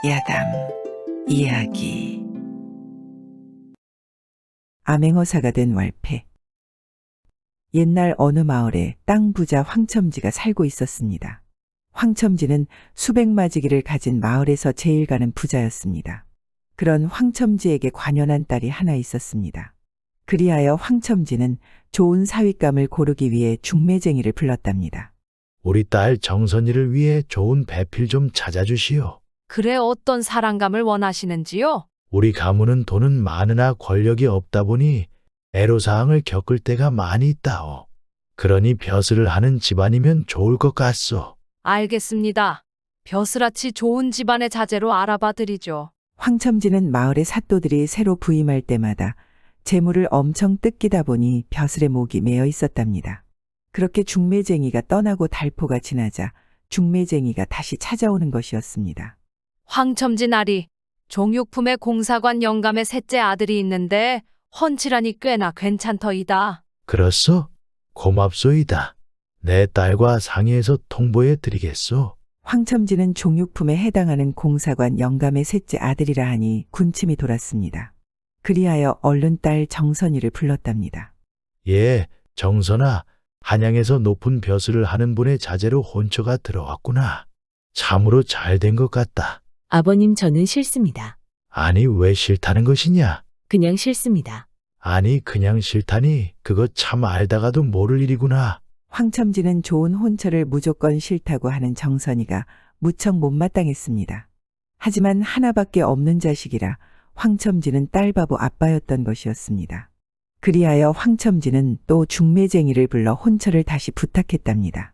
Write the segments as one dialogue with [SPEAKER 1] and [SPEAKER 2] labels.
[SPEAKER 1] 야담 이야기. 암행어사가 된 왈패. 옛날 어느 마을에 땅 부자 황첨지가 살고 있었습니다. 황첨지는 수백 마지기를 가진 마을에서 제일 가는 부자였습니다. 그런 황첨지에게 관연한 딸이 하나 있었습니다. 그리하여 황첨지는 좋은 사윗감을 고르기 위해 중매쟁이를 불렀답니다.
[SPEAKER 2] 우리 딸 정선이를 위해 좋은 배필 좀 찾아주시오.
[SPEAKER 3] 그래 어떤 사랑감을 원하시는지요?
[SPEAKER 2] 우리 가문은 돈은 많으나 권력이 없다 보니 애로사항을 겪을 때가 많이 있다오. 그러니 벼슬을 하는 집안이면 좋을 것 같소.
[SPEAKER 3] 알겠습니다. 벼슬아치 좋은 집안의 자재로 알아봐 드리죠.
[SPEAKER 1] 황첨지는 마을의 사또들이 새로 부임할 때마다 재물을 엄청 뜯기다 보니 벼슬의 목이 메어 있었답니다. 그렇게 중매쟁이가 떠나고 달포가 지나자 중매쟁이가 다시 찾아오는 것이었습니다.
[SPEAKER 3] 황첨지 나리, 종육품의 공사관 영감의 셋째 아들이 있는데 헌칠하니 꽤나 괜찮더이다.
[SPEAKER 2] 그렇소? 고맙소이다. 내 딸과 상의해서 통보해 드리겠소.
[SPEAKER 1] 황첨지는 종육품에 해당하는 공사관 영감의 셋째 아들이라 하니 군침이 돌았습니다. 그리하여 얼른 딸 정선이를 불렀답니다.
[SPEAKER 2] 예, 정선아. 한양에서 높은 벼슬을 하는 분의 자제로 혼처가 들어왔구나. 참으로 잘 된 것 같다.
[SPEAKER 4] 아버님, 저는 싫습니다.
[SPEAKER 2] 아니, 왜 싫다는 것이냐?
[SPEAKER 4] 그냥 싫습니다.
[SPEAKER 2] 아니, 그냥 싫다니 그거 참 알다가도 모를 일이구나.
[SPEAKER 1] 황첨지는 좋은 혼처를 무조건 싫다고 하는 정선이가 무척 못마땅했습니다. 하지만 하나밖에 없는 자식이라 황첨지는 딸바보 아빠였던 것이었습니다. 그리하여 황첨지는 또 중매쟁이를 불러 혼처를 다시 부탁했답니다.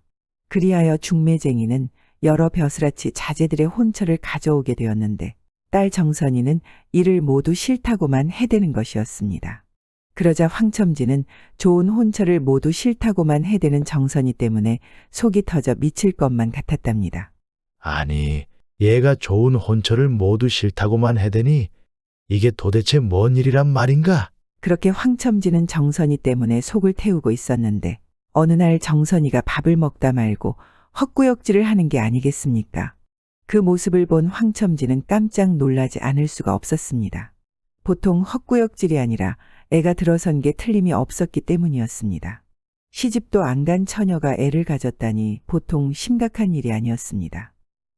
[SPEAKER 1] 그리하여 중매쟁이는 여러 벼슬아치 자제들의 혼처를 가져오게 되었는데 딸 정선이는 이를 모두 싫다고만 해대는 것이었습니다. 그러자 황첨지는 좋은 혼처를 모두 싫다고만 해대는 정선이 때문에 속이 터져 미칠 것만 같았답니다.
[SPEAKER 2] 아니, 얘가 좋은 혼처를 모두 싫다고만 해대니 이게 도대체 뭔 일이란 말인가?
[SPEAKER 1] 그렇게 황첨지는 정선이 때문에 속을 태우고 있었는데 어느 날 정선이가 밥을 먹다 말고 헛구역질을 하는 게 아니겠습니까? 그 모습을 본 황첨지는 깜짝 놀라지 않을 수가 없었습니다. 보통 헛구역질이 아니라 애가 들어선 게 틀림이 없었기 때문이었습니다. 시집도 안 간 처녀가 애를 가졌다니 보통 심각한 일이 아니었습니다.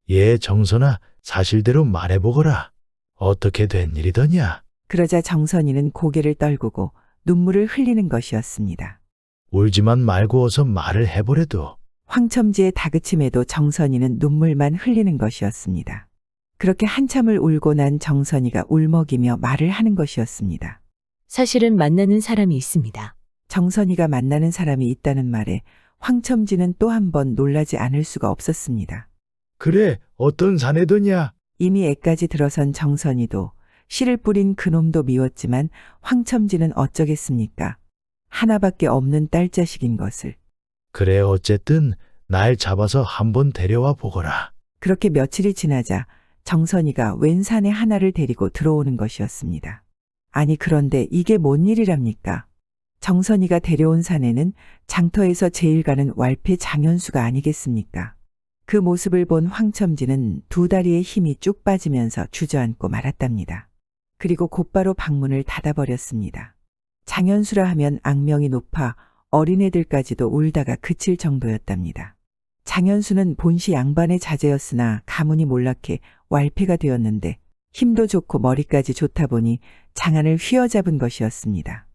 [SPEAKER 2] 예, 정선아, 사실대로 말해보거라. 어떻게 된 일이더냐?
[SPEAKER 1] 그러자 정선이는 고개를 떨구고 눈물을 흘리는 것이었습니다.
[SPEAKER 2] 울지만 말고 어서 말을 해보래도.
[SPEAKER 1] 황첨지의 다그침에도 정선이는 눈물만 흘리는 것이었습니다. 그렇게 한참을 울고 난 정선이가 울먹이며 말을 하는 것이었습니다.
[SPEAKER 4] 사실은 만나는 사람이 있습니다.
[SPEAKER 1] 정선이가 만나는 사람이 있다는 말에 황첨지는 또 한 번 놀라지 않을 수가 없었습니다.
[SPEAKER 2] 그래, 어떤 사내더냐?
[SPEAKER 1] 이미 애까지 들어선 정선이도 씨를 뿌린 그놈도 미웠지만 황첨지는 어쩌겠습니까? 하나밖에 없는 딸자식인 것을.
[SPEAKER 2] 그래, 어쨌든 날 잡아서 한번 데려와 보거라.
[SPEAKER 1] 그렇게 며칠이 지나자 정선이가 웬 사내 하나를 데리고 들어오는 것이었습니다. 아니, 그런데 이게 뭔 일이랍니까? 정선이가 데려온 사내는 장터에서 제일 가는 왈패 장현수가 아니겠습니까? 그 모습을 본 황첨지는 두 다리의 힘이 쭉 빠지면서 주저앉고 말았답니다. 그리고 곧바로 방문을 닫아버렸습니다. 장현수라 하면 악명이 높아 어린애들까지도 울다가 그칠 정도였답니다. 장현수는 본시 양반의 자제였으나 가문이 몰락해 왈패가 되었는데 힘도 좋고 머리까지 좋다 보니 장안을 휘어잡은 것이었습니다.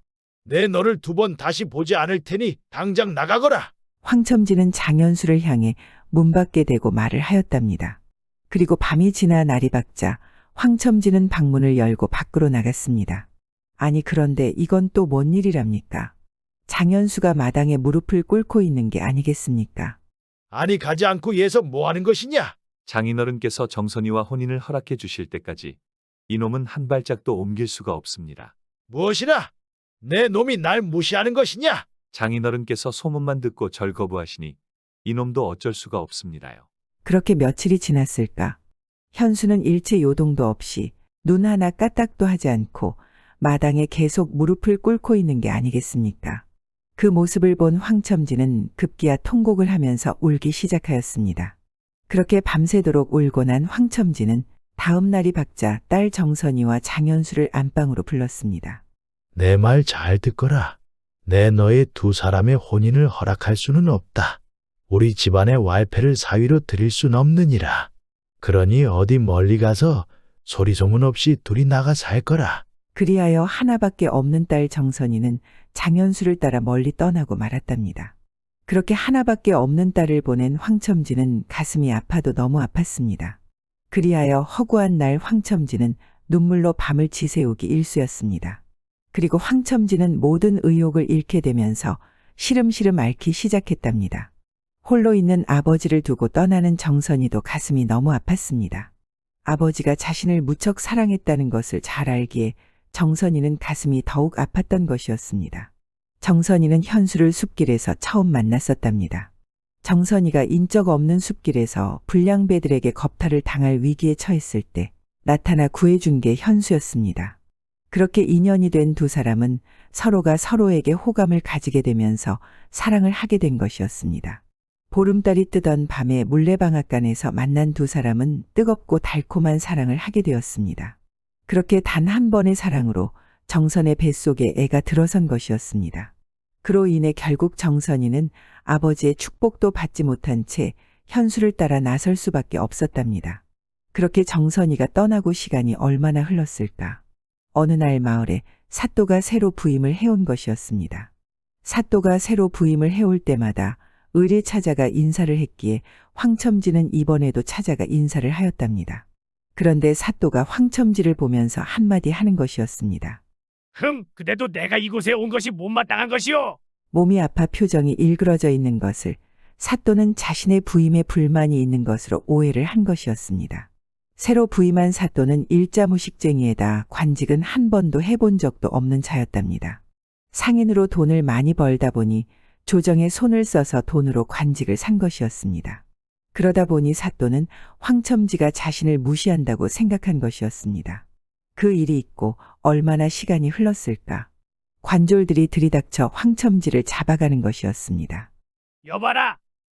[SPEAKER 2] 내 너를 두 번 다시 보지 않을 테니 당장 나가거라.
[SPEAKER 1] 황첨지는 장현수를 향해 문 밖에 대고 말을 하였답니다. 그리고 밤이 지나 날이 밝자 황첨지는 방문을 열고 밖으로 나갔습니다. 아니, 그런데 이건 또 뭔 일이랍니까? 장현수가 마당에 무릎을 꿇고 있는 게 아니겠습니까?
[SPEAKER 2] 아니, 가지 않고 얘서 뭐 하는 것이냐?
[SPEAKER 5] 장인어른께서 정선이와 혼인을 허락해 주실 때까지 이놈은 한 발짝도 옮길 수가 없습니다.
[SPEAKER 2] 무엇이라? 내 놈이 날 무시하는 것이냐?
[SPEAKER 5] 장인어른께서 소문만 듣고 절 거부하시니 이놈도 어쩔 수가 없습니다요.
[SPEAKER 1] 그렇게 며칠이 지났을까? 현수는 일체 요동도 없이 눈 하나 까딱도 하지 않고 마당에 계속 무릎을 꿇고 있는 게 아니겠습니까? 그 모습을 본 황첨지는 급기야 통곡을 하면서 울기 시작하였습니다. 그렇게 밤새도록 울고 난 황첨지는 다음 날이 밝자 딸 정선이와 장현수를 안방으로 불렀습니다.
[SPEAKER 2] 내 말 잘 듣거라. 내 너의 두 사람의 혼인을 허락할 수는 없다. 우리 집안의 왈패를 사위로 드릴 순 없느니라. 그러니 어디 멀리 가서 소리 소문 없이 둘이 나가 살 거라.
[SPEAKER 1] 그리하여 하나밖에 없는 딸 정선이는 장현수를 따라 멀리 떠나고 말았답니다. 그렇게 하나밖에 없는 딸을 보낸 황첨지는 가슴이 아파도 너무 아팠습니다. 그리하여 허구한 날 황첨지는 눈물로 밤을 지새우기 일쑤였습니다. 그리고 황첨지는 모든 의욕을 잃게 되면서 시름시름 앓기 시작했답니다. 홀로 있는 아버지를 두고 떠나는 정선이도 가슴이 너무 아팠습니다. 아버지가 자신을 무척 사랑했다는 것을 잘 알기에 정선이는 가슴이 더욱 아팠던 것이었습니다. 정선이는 현수를 숲길에서 처음 만났었답니다. 정선이가 인적 없는 숲길에서 불량배들에게 겁탈을 당할 위기에 처했을 때 나타나 구해준 게 현수였습니다. 그렇게 인연이 된 두 사람은 서로가 서로에게 호감을 가지게 되면서 사랑을 하게 된 것이었습니다. 보름달이 뜨던 밤에 물레방앗간에서 만난 두 사람은 뜨겁고 달콤한 사랑을 하게 되었습니다. 그렇게 단 한 번의 사랑으로 정선의 뱃속에 애가 들어선 것이었습니다. 그로 인해 결국 정선이는 아버지의 축복도 받지 못한 채 현수를 따라 나설 수밖에 없었답니다. 그렇게 정선이가 떠나고 시간이 얼마나 흘렀을까. 어느 날 마을에 사또가 새로 부임을 해온 것이었습니다. 사또가 새로 부임을 해올 때마다 의리 찾아가 인사를 했기에 황첨지는 이번에도 찾아가 인사를 하였답니다. 그런데 사또가 황첨지를 보면서 한마디 하는 것이었습니다.
[SPEAKER 6] 그대도 내가 이곳에 온 것이 못마땅한 것이오.
[SPEAKER 1] 몸이 아파 표정이 일그러져 있는 것을 사또는 자신의 부임에 불만이 있는 것으로 오해를 한 것이었습니다. 새로 부임한 사또는 일자무식쟁이에다 관직은 한 번도 해본 적도 없는 자였답니다. 상인으로 돈을 많이 벌다 보니 조정에 손을 써서 돈으로 관직을 산 것이었습니다. 그러다 보니 사또는 황첨지가 자신을 무시한다고 생각한 것이었습니다. 그 일이 있고 얼마나 시간이 흘렀을까. 관졸들이 들이닥쳐 황첨지를 잡아가는 것이었습니다.
[SPEAKER 6] 여봐라.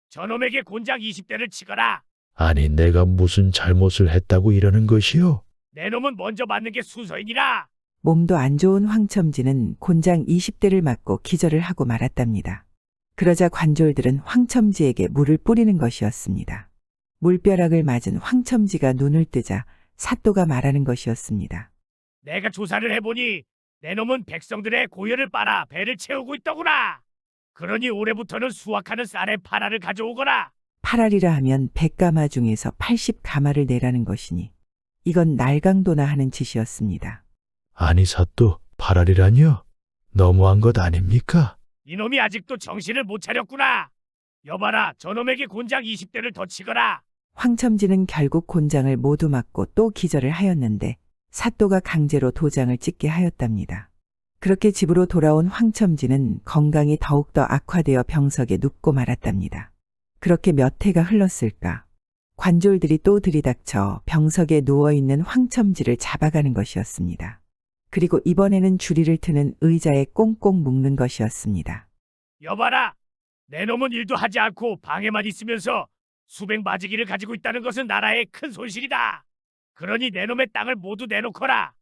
[SPEAKER 6] 저놈에게 곤장 20대를 치거라.
[SPEAKER 2] 아니 내가 무슨 잘못을 했다고 이러는 것이요?
[SPEAKER 6] 내 놈은 먼저 맞는 게 순서이니라.
[SPEAKER 1] 몸도 안 좋은 황첨지는 곤장 20대를 맞고 기절을 하고 말았답니다. 그러자 관졸들은 황첨지에게 물을 뿌리는 것이었습니다. 물벼락을 맞은 황첨지가 눈을 뜨자 사또가 말하는 것이었습니다.
[SPEAKER 6] 내가 조사를 해보니 내 놈은 백성들의 고열을 빨아 배를 채우고 있더구나. 그러니 올해부터는 수확하는 쌀에 파라를 가져오거라.
[SPEAKER 1] 8알이라 하면 100가마 중에서 80가마를 내라는 것이니 이건 날강도나 하는 짓이었습니다.
[SPEAKER 2] 아니 사또 8알이라뇨? 너무한 것 아닙니까?
[SPEAKER 6] 이놈이 아직도 정신을 못 차렸구나. 여봐라. 저놈에게 곤장 20대를 더 치거라.
[SPEAKER 1] 황첨지는 결국 곤장을 모두 맞고 또 기절을 하였는데 사또가 강제로 도장을 찍게 하였답니다. 그렇게 집으로 돌아온 황첨지는 건강이 더욱더 악화되어 병석에 눕고 말았답니다. 그렇게 몇 해가 흘렀을까. 관졸들이 또 들이닥쳐 병석에 누워있는 황첨지를 잡아가는 것이었습니다. 그리고 이번에는 주리를 트는 의자에 꽁꽁 묶는 것이었습니다.
[SPEAKER 6] 여봐라. 내 놈은 일도 하지 않고 방에만 있으면서 수백 마지기를 가지고 있다는 것은 나라의 큰 손실이다. 그러니 내 놈의 땅을 모두 내놓거라.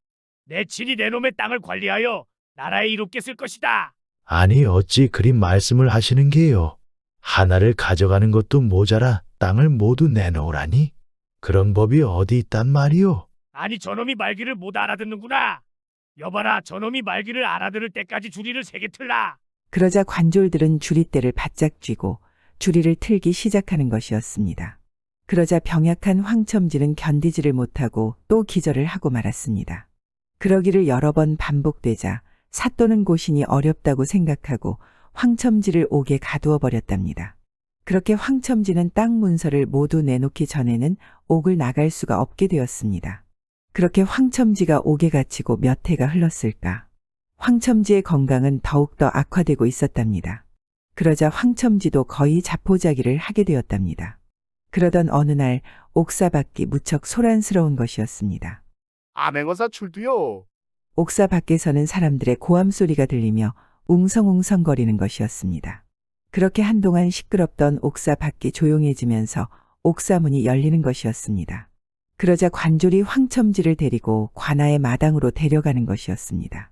[SPEAKER 6] 내 친히 내 놈의 땅을 관리하여 나라에 이롭게 쓸 것이다.
[SPEAKER 2] 아니 어찌 그리 말씀을 하시는 게요? 하나를 가져가는 것도 모자라 땅을 모두 내놓으라니? 그런 법이 어디 있단 말이오?
[SPEAKER 6] 아니 저놈이 말귀를 못 알아듣는구나. 여봐라. 저놈이 말귀를 알아들을 때까지 주리를 세게 틀라.
[SPEAKER 1] 그러자 관졸들은 주리대를 바짝 쥐고 주리를 틀기 시작하는 것이었습니다. 그러자 병약한 황첨지는 견디지를 못하고 또 기절을 하고 말았습니다. 그러기를 여러 번 반복되자 사또는 고신이 어렵다고 생각하고 황첨지를 옥에 가두어 버렸답니다. 그렇게 황첨지는 땅 문서를 모두 내놓기 전에는 옥을 나갈 수가 없게 되었습니다. 그렇게 황첨지가 옥에 갇히고 몇 해가 흘렀을까. 황첨지의 건강은 더욱더 악화되고 있었답니다. 그러자 황첨지도 거의 자포자기를 하게 되었답니다. 그러던 어느 날 옥사 밖이 무척 소란스러운 것이었습니다.
[SPEAKER 7] 암행어사 출두요.
[SPEAKER 1] 옥사 밖에서는 사람들의 고함 소리가 들리며 웅성웅성거리는 것이었습니다. 그렇게 한동안 시끄럽던 옥사 밖이 조용해지면서 옥사 문이 열리는 것이었습니다. 그러자 관졸이 황첨지를 데리고 관아의 마당으로 데려가는 것이었습니다.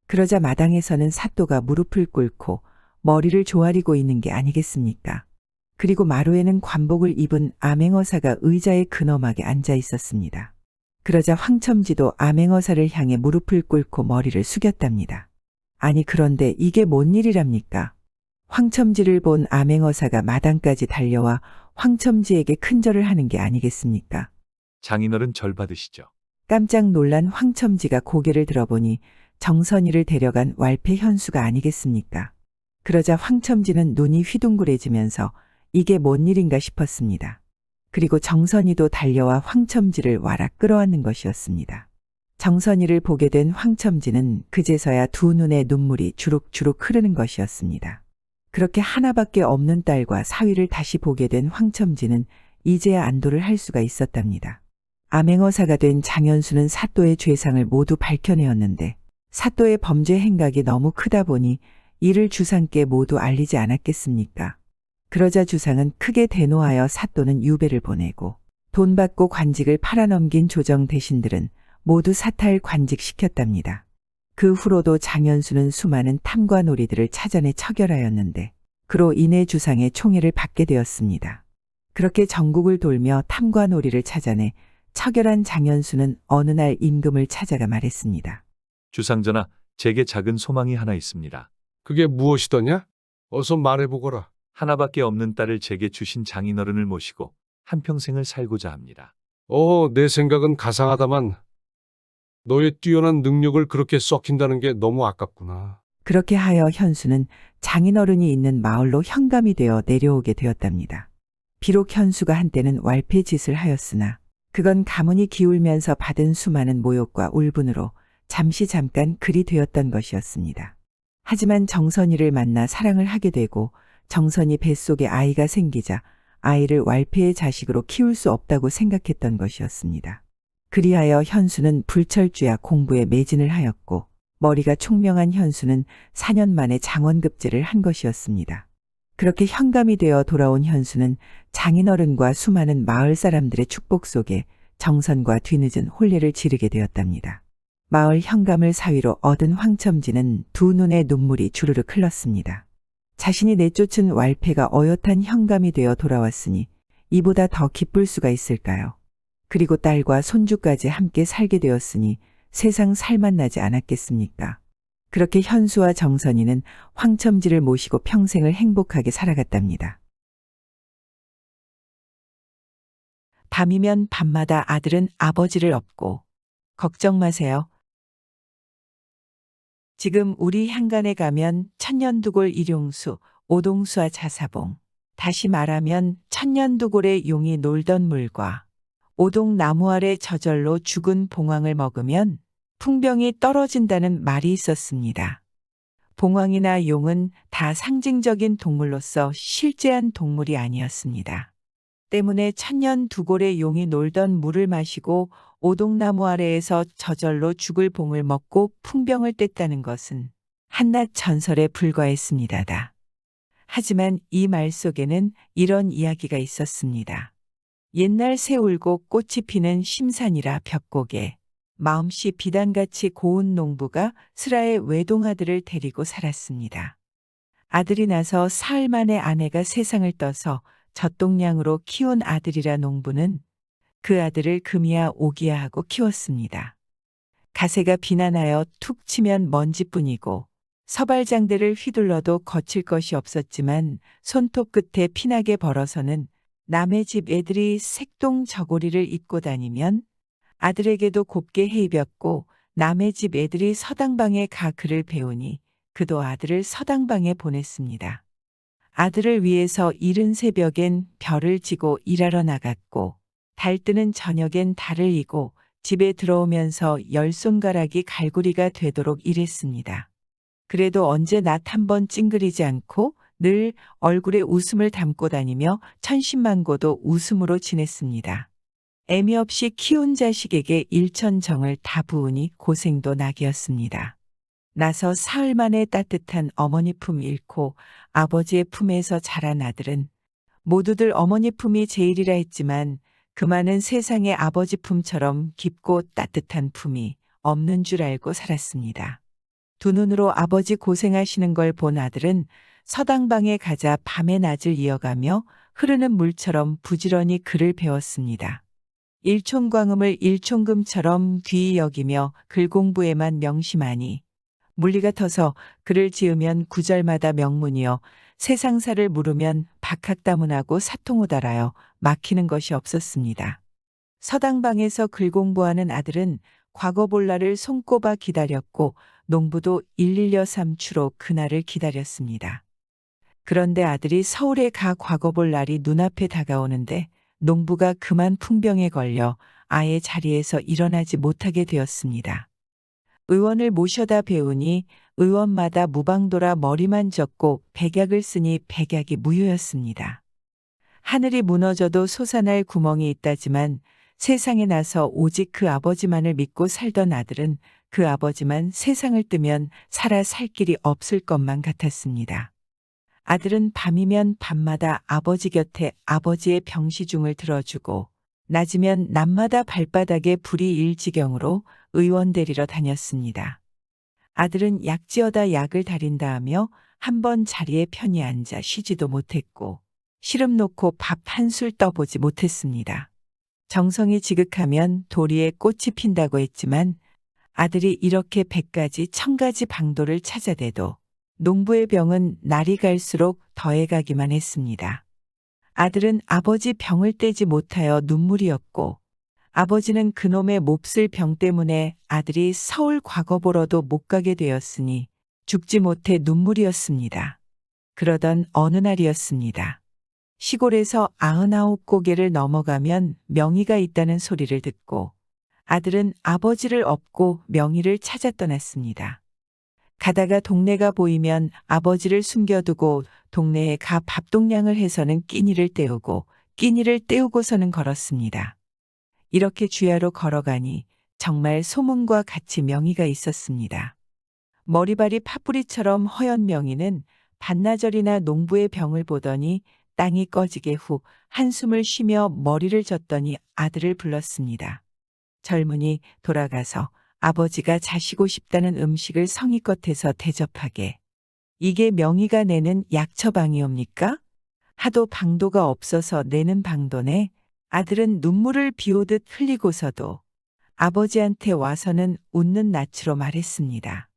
[SPEAKER 1] 그러자 마당에서는 사또가 무릎을 꿇고 머리를 조아리고 있는 게 아니겠습니까? 그리고 마루에는 관복을 입은 암행어사가 의자의 근엄하게 앉아 있었습니다. 그러자 황첨지도 암행어사를 향해 무릎을 꿇고 머리를 숙였답니다. 아니 그런데 이게 뭔 일이랍니까? 황첨지를 본 암행어사가 마당까지 달려와 황첨지에게 큰절을 하는 게 아니겠습니까?
[SPEAKER 5] 장인어른 절 받으시죠.
[SPEAKER 1] 깜짝 놀란 황첨지가 고개를 들어보니 정선이를 데려간 왈패 현수가 아니겠습니까? 그러자 황첨지는 눈이 휘둥그레지면서 이게 뭔 일인가 싶었습니다. 그리고 정선이도 달려와 황첨지를 와락 끌어안는 것이었습니다. 정선이를 보게 된 황첨지는 그제서야 두 눈에 눈물이 주룩주룩 흐르는 것이었습니다. 그렇게 하나밖에 없는 딸과 사위를 다시 보게 된 황첨지는 이제야 안도를 할 수가 있었답니다. 암행어사가 된 장현수는 사또의 죄상을 모두 밝혀내었는데 사또의 범죄 행각이 너무 크다 보니 이를 주상께 모두 알리지 않았겠습니까? 그러자 주상은 크게 대노하여 사또는 유배를 보내고 돈 받고 관직을 팔아넘긴 조정 대신들은 모두 사탈 관직시켰답니다. 그 후로도 장현수는 수많은 탐과 놀이들을 찾아내 처결하였는데 그로 인해 주상의 총애를 받게 되었습니다. 그렇게 전국을 돌며 탐과 놀이를 찾아내 처결한 장현수는 어느 날 임금을 찾아가 말했습니다.
[SPEAKER 5] 주상전하, 제게 작은 소망이 하나 있습니다.
[SPEAKER 8] 그게 무엇이더냐? 어서 말해보거라.
[SPEAKER 5] 하나밖에 없는 딸을 제게 주신 장인어른을 모시고 한평생을 살고자 합니다.
[SPEAKER 8] 내 생각은 가상하다만 너의 뛰어난 능력을 그렇게 썩힌다는 게 너무 아깝구나.
[SPEAKER 1] 그렇게 하여 현수는 장인어른이 있는 마을로 현감이 되어 내려오게 되었답니다. 비록 현수가 한때는 왈패 짓을 하였으나 그건 가문이 기울면서 받은 수많은 모욕과 울분으로 잠깐 그리 되었던 것이었습니다. 하지만 정선이를 만나 사랑을 하게 되고 정선이 뱃속에 아이가 생기자 아이를 왈패의 자식으로 키울 수 없다고 생각했던 것이었습니다. 그리하여 현수는 불철주야 공부에 매진을 하였고 머리가 총명한 현수는 4년 만에 장원급제를 한 것이었습니다. 그렇게 현감이 되어 돌아온 현수는 장인어른과 수많은 마을 사람들의 축복 속에 정선과 뒤늦은 혼례를 지르게 되었답니다. 마을 현감을 사위로 얻은 황첨지는 두 눈에 눈물이 주르륵 흘렀습니다. 자신이 내쫓은 왈패가 어엿한 현감이 되어 돌아왔으니 이보다 더 기쁠 수가 있을까요? 그리고 딸과 손주까지 함께 살게 되었으니 세상 살맛나지 않았겠습니까? 그렇게 현수와 정선이는 황첨지를 모시고 평생을 행복하게 살아갔답니다. 밤이면 밤마다 아들은 아버지를 업고 걱정 마세요. 지금 우리 향간에 가면 천년두골 일용수, 오동수와 자사봉, 다시 말하면 천년두골의 용이 놀던 물과 오동나무 아래 저절로 죽은 봉황을 먹으면 풍병이 떨어진다는 말이 있었습니다. 봉황이나 용은 다 상징적인 동물로서 실제한 동물이 아니었습니다. 때문에 천년두골의 용이 놀던 물을 마시고 오동나무 아래에서 저절로 죽을 봉을 먹고 풍병을 뗐다는 것은 한낱 전설에 불과했습니다다. 하지만 이 말 속에는 이런 이야기가 있었습니다. 옛날 새 울고 꽃이 피는 심산이라 벽곡에 마음씨 비단같이 고운 농부가 슬하의 외동아들을 데리고 살았습니다. 아들이 나서 사흘 만에 아내가 세상을 떠서 젖동량으로 키운 아들이라 농부는 그 아들을 금이야 오기야 하고 키웠습니다. 가세가 비난하여 툭 치면 먼지뿐이고 서발장대를 휘둘러도 거칠 것이 없었지만 손톱 끝에 피나게 벌어서는 남의 집 애들이 색동 저고리를 입고 다니면 아들에게도 곱게 해입었고 남의 집 애들이 서당방에 가 글을 배우니 그도 아들을 서당방에 보냈습니다. 아들을 위해서 이른 새벽엔 별을 지고 일하러 나갔고 달 뜨는 저녁엔 달을 이고 집에 들어오면서 10손가락이 갈고리가 되도록 일했습니다. 그래도 언제 낯 한 번 찡그리지 않고 늘 얼굴에 웃음을 담고 다니며 천신만고도 웃음으로 지냈습니다. 애미 없이 키운 자식에게 일천정을 다 부으니 고생도 낙이었습니다. 나서 사흘 만에 따뜻한 어머니 품 잃고 아버지의 품에서 자란 아들은 모두들 어머니 품이 제일이라 했지만 그만은 세상에 아버지 품처럼 깊고 따뜻한 품이 없는 줄 알고 살았습니다. 두 눈으로 아버지 고생하시는 걸 본 아들은 서당방에 가자 밤의 낮을 이어가며 흐르는 물처럼 부지런히 글을 배웠습니다. 일촌광음을 일촌금처럼 귀히 여기며 글 공부에만 명심하니 물리 같아서 글을 지으면 구절마다 명문이여 세상사를 물으면 박학다문하고 사통오달하여 막히는 것이 없었습니다. 서당방에서 글 공부하는 아들은 과거볼날을 손꼽아 기다렸고 농부도 112삼추로 그날을 기다렸습니다. 그런데 아들이 서울에 가 과거볼 날이 눈앞에 다가오는데 농부가 그만 풍병에 걸려 아예 자리에서 일어나지 못하게 되었습니다. 의원을 모셔다 배우니 의원마다 무방도라 머리만 젖고 백약을 쓰니 백약이 무효였습니다. 하늘이 무너져도 솟아날 구멍이 있다지만 세상에 나서 오직 그 아버지만을 믿고 살던 아들은 그 아버지만 세상을 뜨면 살아 살 길이 없을 것만 같았습니다. 아들은 밤이면 밤마다 아버지 곁에 아버지의 병시중을 들어주고 낮이면 낮마다 발바닥에 불이 일 지경으로 의원 데리러 다녔습니다. 아들은 약지어다 약을 다린다 하며 한 번 자리에 편히 앉아 쉬지도 못했고 시름 놓고 밥 한술 떠보지 못했습니다. 정성이 지극하면 도리에 꽃이 핀다고 했지만 아들이 이렇게 100가지 1000가지 방도를 찾아대도 농부의 병은 날이 갈수록 더해가기만 했습니다. 아들은 아버지 병을 떼지 못하여 눈물이었고 아버지는 그놈의 몹쓸 병 때문에 아들이 서울 과거 보러도 못 가게 되었으니 죽지 못해 눈물이었습니다. 그러던 어느 날이었습니다. 시골에서 99고개를 넘어가면 명의가 있다는 소리를 듣고 아들은 아버지를 업고 명의를 찾아 떠났습니다. 가다가 동네가 보이면 아버지를 숨겨두고 동네에 가 밥동량을 해서는 끼니를 때우고 끼니를 때우고서는 걸었습니다. 이렇게 주야로 걸어가니 정말 소문과 같이 명의가 있었습니다. 머리발이 파뿌리처럼 허연 명의는 반나절이나 농부의 병을 보더니 땅이 꺼지게 후 한숨을 쉬며 머리를 젓더니 아들을 불렀습니다. 젊은이 돌아가서 아버지가 자시고 싶다는 음식을 성의껏 해서 대접하게. 이게 명의가 내는 약처방이옵니까? 하도 방도가 없어서 내는 방도네. 아들은 눈물을 비오듯 흘리고서도 아버지한테 와서는 웃는 낯으로 말했습니다.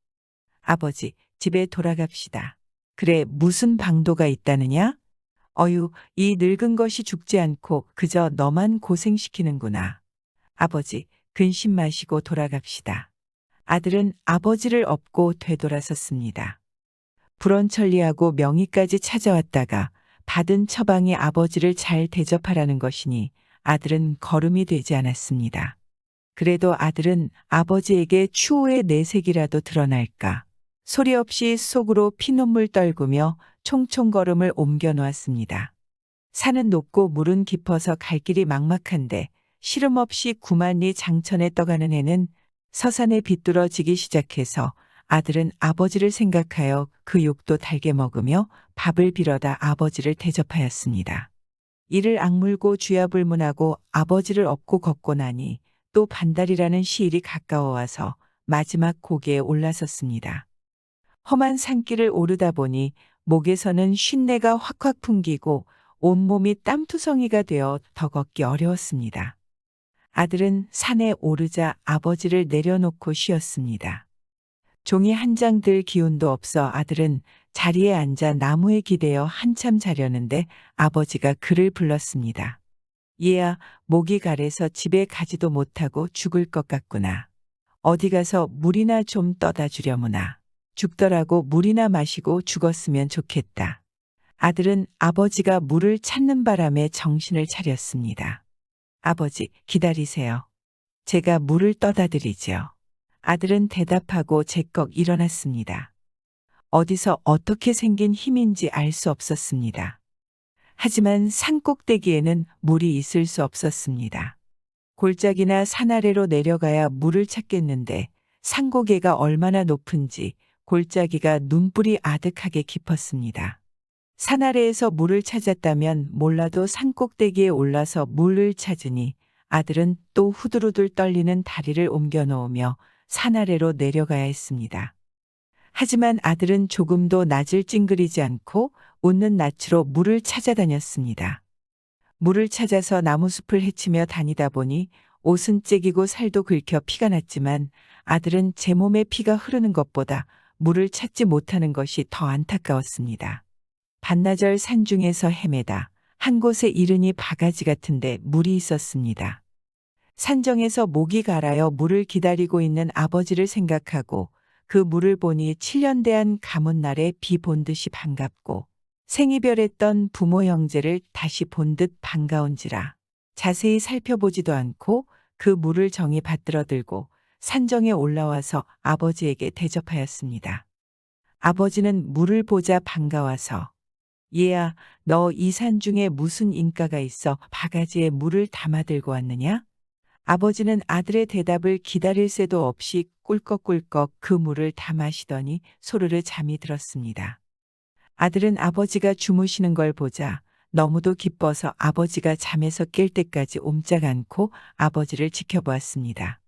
[SPEAKER 1] 아버지, 집에 돌아갑시다. 그래, 무슨 방도가 있다느냐? 어유, 이 늙은 것이 죽지 않고 그저 너만 고생시키는구나. 아버지, 근심 마시고 돌아갑시다. 아들은 아버지를 업고 되돌아섰습니다. 불언천리하고 명의까지 찾아왔다가 받은 처방이 아버지를 잘 대접하라는 것이니 아들은 걸음이 되지 않았습니다. 그래도 아들은 아버지에게 추호의 내색이라도 드러날까 소리 없이 속으로 피눈물 떨구며 총총 걸음을 옮겨 놓았습니다. 산은 높고 물은 깊어서 갈 길이 막막한데 시름 없이 구만리 장천에 떠가는 해는 서산에 비뚤어지기 시작해서 아들은 아버지를 생각하여 그 욕도 달게 먹으며 밥을 빌어다 아버지를 대접하였습니다. 이를 악물고 주야불문하고 아버지를 업고 걷고 나니 또 반달이라는 시일이 가까워와서 마지막 고개에 올라섰습니다. 험한 산길을 오르다 보니 목에서는 쉰내가 확확 풍기고 온몸이 땀투성이가 되어 더 걷기 어려웠습니다. 아들은 산에 오르자 아버지를 내려놓고 쉬었습니다. 종이 한 장 들 기운도 없어 아들은 자리에 앉아 나무에 기대어 한참 자려는데 아버지가 그를 불렀습니다. 얘야, 목이 가래서 집에 가지도 못하고 죽을 것 같구나. 어디 가서 물이나 좀 떠다 주려무나. 죽더라고 물이나 마시고 죽었으면 좋겠다. 아들은 아버지가 물을 찾는 바람에 정신을 차렸습니다. 아버지, 기다리세요. 제가 물을 떠다 드리죠. 아들은 대답하고 제꺽 일어났습니다. 어디서 어떻게 생긴 힘인지 알 수 없었습니다. 하지만 산 꼭대기에는 물이 있을 수 없었습니다. 골짜기나 산 아래로 내려가야 물을 찾겠는데 산고개가 얼마나 높은지 골짜기가 눈뿔이 아득하게 깊었습니다. 산 아래에서 물을 찾았다면 몰라도 산 꼭대기에 올라서 물을 찾으니 아들은 또 후들후들 떨리는 다리를 옮겨 놓으며 산 아래로 내려가야 했습니다. 하지만 아들은 조금도 낯을 찡그리지 않고 웃는 낯으로 물을 찾아다녔습니다. 물을 찾아서 나무숲을 헤치며 다니다 보니 옷은 째기고 살도 긁혀 피가 났지만 아들은 제 몸에 피가 흐르는 것보다 물을 찾지 못하는 것이 더 안타까웠습니다. 반나절 산중에서 헤매다 한 곳에 이르니 바가지 같은데 물이 있었습니다. 산정에서 목이 갈아여 물을 기다리고 있는 아버지를 생각하고 그 물을 보니 7년 대한 가문 날에 비 본 듯이 반갑고 생이별했던 부모 형제를 다시 본 듯 반가운지라 자세히 살펴보지도 않고 그 물을 정히 받들어 들고 산정에 올라와서 아버지에게 대접하였습니다. 아버지는 물을 보자 반가워서 얘야, 너 이 산 중에 무슨 인가가 있어 바가지에 물을 담아 들고 왔느냐? 아버지는 아들의 대답을 기다릴 새도 없이 꿀꺽꿀꺽 그 물을 다 마시더니 소르르 잠이 들었습니다. 아들은 아버지가 주무시는 걸 보자 너무도 기뻐서 아버지가 잠에서 깰 때까지 옴짝 않고 아버지를 지켜보았습니다.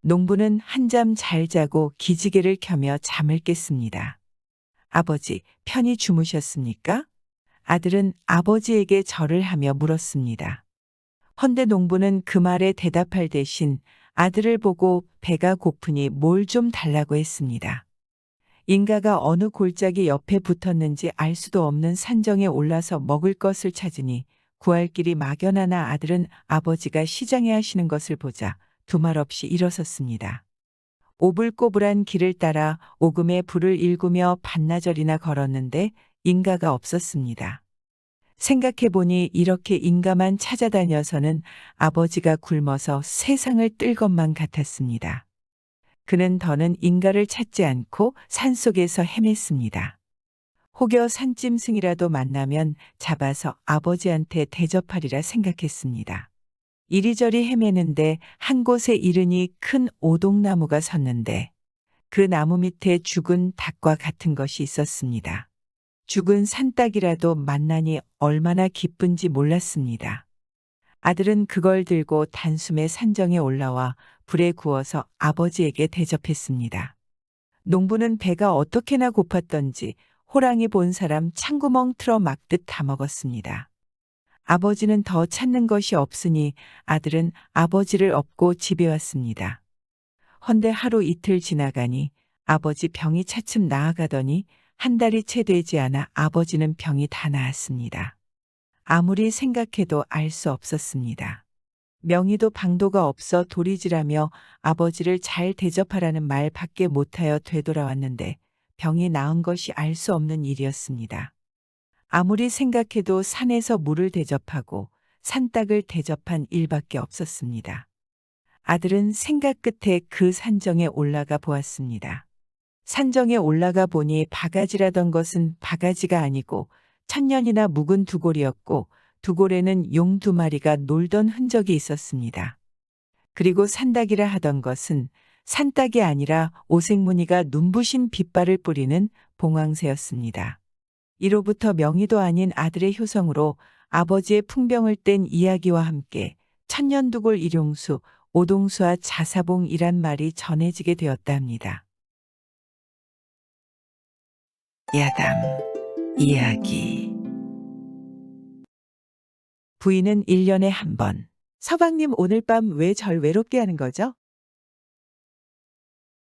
[SPEAKER 1] 농부는 한잠 잘 자고 기지개를 켜며 잠을 깼습니다. 아버지, 편히 주무셨습니까? 아들은 아버지에게 절을 하며 물었습니다. 헌데 농부는 그 말에 대답할 대신 아들을 보고 배가 고프니 뭘 좀 달라고 했습니다. 인가가 어느 골짜기 옆에 붙었는지 알 수도 없는 산정에 올라서 먹을 것을 찾으니 구할 길이 막연하나 아들은 아버지가 시장에 하시는 것을 보자 두말 없이 일어섰습니다. 오불꼬불한 길을 따라 오금에 불을 일구며 반나절이나 걸었는데 인가가 없었습니다. 생각해보니 이렇게 인가만 찾아다녀서는 아버지가 굶어서 세상을 뜰 것만 같았습니다. 그는 더는 인가를 찾지 않고 산속에서 헤맸습니다. 혹여 산짐승이라도 만나면 잡아서 아버지한테 대접하리라 생각했습니다. 이리저리 헤매는데 한 곳에 이르니 큰 오동나무가 섰는데 그 나무 밑에 죽은 닭과 같은 것이 있었습니다. 죽은 산닭이라도 만나니 얼마나 기쁜지 몰랐습니다. 아들은 그걸 들고 단숨에 산정에 올라와 불에 구워서 아버지에게 대접했습니다. 농부는 배가 어떻게나 고팠던지 호랑이 본 사람 창구멍 틀어 막듯 다 먹었습니다. 아버지는 더 찾는 것이 없으니 아들은 아버지를 업고 집에 왔습니다. 헌데 하루 이틀 지나가니 아버지 병이 차츰 나아가더니 한 달이 채 되지 않아 아버지는 병이 다 나았습니다. 아무리 생각해도 알 수 없었습니다. 명의도 방도가 없어 도리지라며 아버지를 잘 대접하라는 말밖에 못하여 되돌아왔는데 병이 나은 것이 알 수 없는 일이었습니다. 아무리 생각해도 산에서 물을 대접하고 산닭을 대접한 일밖에 없었습니다. 아들은 생각 끝에 그 산정에 올라가 보았습니다. 산정에 올라가 보니 바가지라던 것은 바가지가 아니고 천년이나 묵은 두골이었고 두골에는 용 2마리가 놀던 흔적이 있었습니다. 그리고 산닭이라 하던 것은 산닭이 아니라 오색무늬가 눈부신 빛발을 뿌리는 봉황새였습니다. 이로부터 명의도 아닌 아들의 효성으로 아버지의 풍병을 뗀 이야기와 함께 천년두골 일용수, 오동수와 자사봉이란 말이 전해지게 되었다 합니다. 야담 이야기. 부인은 1년에 한 번. 서방님 오늘 밤 왜 절 외롭게 하는 거죠?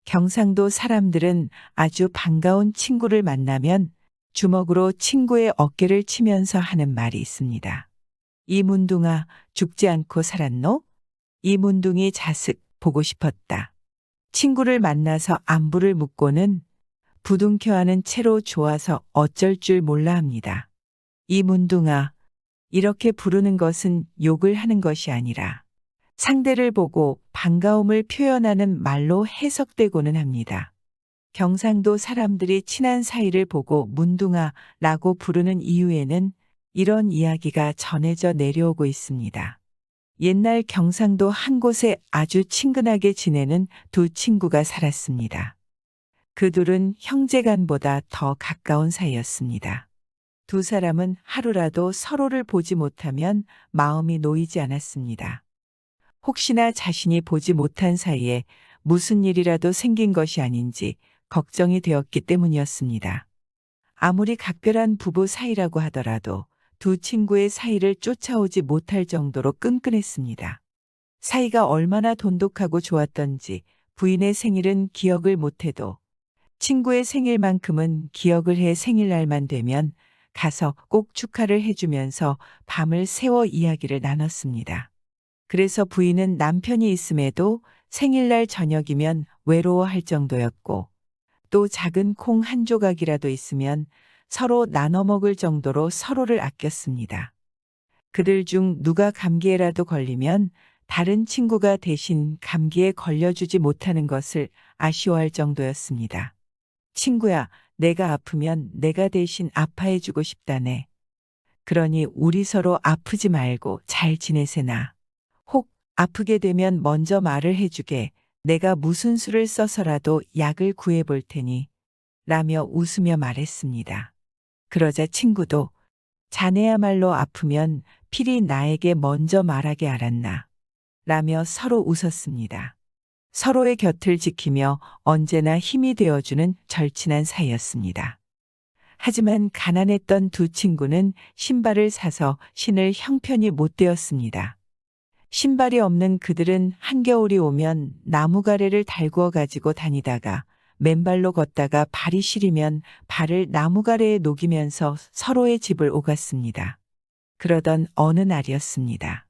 [SPEAKER 1] 경상도 사람들은 아주 반가운 친구를 만나면 주먹으로 친구의 어깨를 치면서 하는 말이 있습니다. 이 문둥아 죽지 않고 살았노? 이 문둥이 자식 보고 싶었다. 친구를 만나서 안부를 묻고는 부둥켜하는 채로 좋아서 어쩔 줄 몰라 합니다. 이 문둥아, 이렇게 부르는 것은 욕을 하는 것이 아니라 상대를 보고 반가움을 표현하는 말로 해석되고는 합니다. 경상도 사람들이 친한 사이를 보고 문둥아라고 부르는 이유에는 이런 이야기가 전해져 내려오고 있습니다. 옛날 경상도 한 곳에 아주 친근하게 지내는 두 친구가 살았습니다. 그 둘은 형제간보다 더 가까운 사이였습니다. 두 사람은 하루라도 서로를 보지 못하면 마음이 놓이지 않았습니다. 혹시나 자신이 보지 못한 사이에 무슨 일이라도 생긴 것이 아닌지 걱정이 되었기 때문이었습니다. 아무리 각별한 부부 사이라고 하더라도 두 친구의 사이를 쫓아오지 못할 정도로 끈끈했습니다. 사이가 얼마나 돈독하고 좋았던지 부인의 생일은 기억을 못해도 친구의 생일만큼은 기억을 해 생일날만 되면 가서 꼭 축하를 해주면서 밤을 새워 이야기를 나눴습니다. 그래서 부인은 남편이 있음에도 생일날 저녁이면 외로워할 정도였고 또 작은 콩 한 조각이라도 있으면 서로 나눠 먹을 정도로 서로를 아꼈습니다. 그들 중 누가 감기에라도 걸리면 다른 친구가 대신 감기에 걸려주지 못하는 것을 아쉬워할 정도였습니다. 친구야, 내가 아프면 내가 대신 아파해주고 싶다네. 그러니 우리 서로 아프지 말고 잘 지내세나. 혹 아프게 되면 먼저 말을 해주게. 내가 무슨 수를 써서라도 약을 구해볼 테니. 라며 웃으며 말했습니다. 그러자 친구도 자네야말로 아프면 필히 나에게 먼저 말하게 알았나. 라며 서로 웃었습니다. 서로의 곁을 지키며 언제나 힘이 되어주는 절친한 사이였습니다. 하지만 가난했던 두 친구는 신발을 사서 신을 형편이 못 되었습니다. 신발이 없는 그들은 한겨울이 오면 나무가래를 달구어 가지고 다니다가 맨발로 걷다가 발이 시리면 발을 나무가래에 녹이면서 서로의 집을 오갔습니다. 그러던 어느 날이었습니다.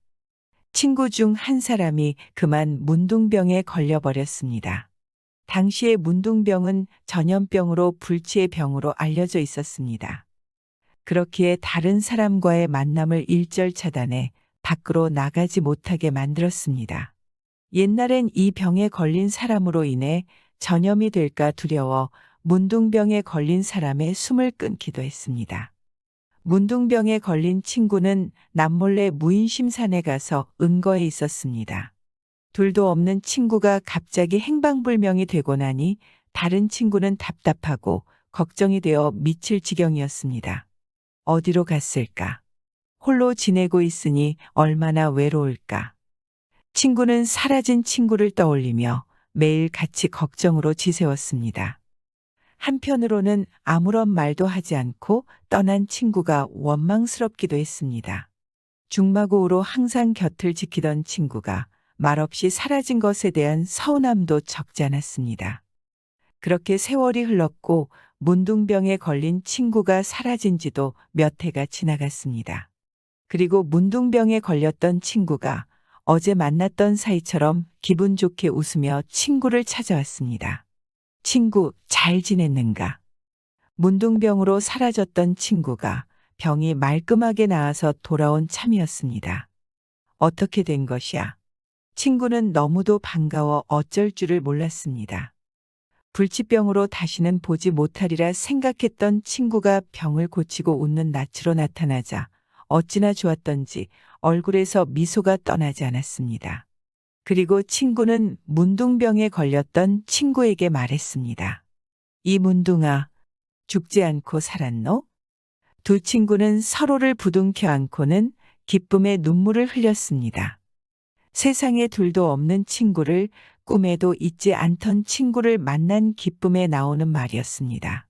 [SPEAKER 1] 친구 중 한 사람이 그만 문둥병에 걸려버렸습니다. 당시에 문둥병은 전염병으로 불치의 병으로 알려져 있었습니다. 그렇기에 다른 사람과의 만남을 일절 차단해 밖으로 나가지 못하게 만들었습니다. 옛날엔 이 병에 걸린 사람으로 인해 전염이 될까 두려워 문둥병에 걸린 사람의 숨을 끊기도 했습니다. 문둥병에 걸린 친구는 남몰래 무인심산에 가서 은거에 있었습니다. 둘도 없는 친구가 갑자기 행방불명이 되고 나니 다른 친구는 답답하고 걱정이 되어 미칠 지경이었습니다. 어디로 갔을까? 홀로 지내고 있으니 얼마나 외로울까? 친구는 사라진 친구를 떠올리며 매일 같이 걱정으로 지새웠습니다. 한편으로는 아무런 말도 하지 않고 떠난 친구가 원망스럽기도 했습니다. 중마고우로 항상 곁을 지키던 친구가 말없이 사라진 것에 대한 서운함도 적지 않았습니다. 그렇게 세월이 흘렀고 문둥병에 걸린 친구가 사라진 지도 몇 해가 지나갔습니다. 그리고 문둥병에 걸렸던 친구가 어제 만났던 사이처럼 기분 좋게 웃으며 친구를 찾아왔습니다. 친구, 잘 지냈는가? 문둥병으로 사라졌던 친구가 병이 말끔하게 나아서 돌아온 참이었습니다. 어떻게 된 것이야? 친구는 너무도 반가워 어쩔 줄을 몰랐습니다. 불치병으로 다시는 보지 못하리라 생각했던 친구가 병을 고치고 웃는 낯으로 나타나자 어찌나 좋았던지 얼굴에서 미소가 떠나지 않았습니다. 그리고 친구는 문둥병에 걸렸던 친구에게 말했습니다. 이 문둥아, 죽지 않고 살았노? 두 친구는 서로를 부둥켜 안고는 기쁨의 눈물을 흘렸습니다. 세상에 둘도 없는 친구를 꿈에도 잊지 않던 친구를 만난 기쁨에 나오는 말이었습니다.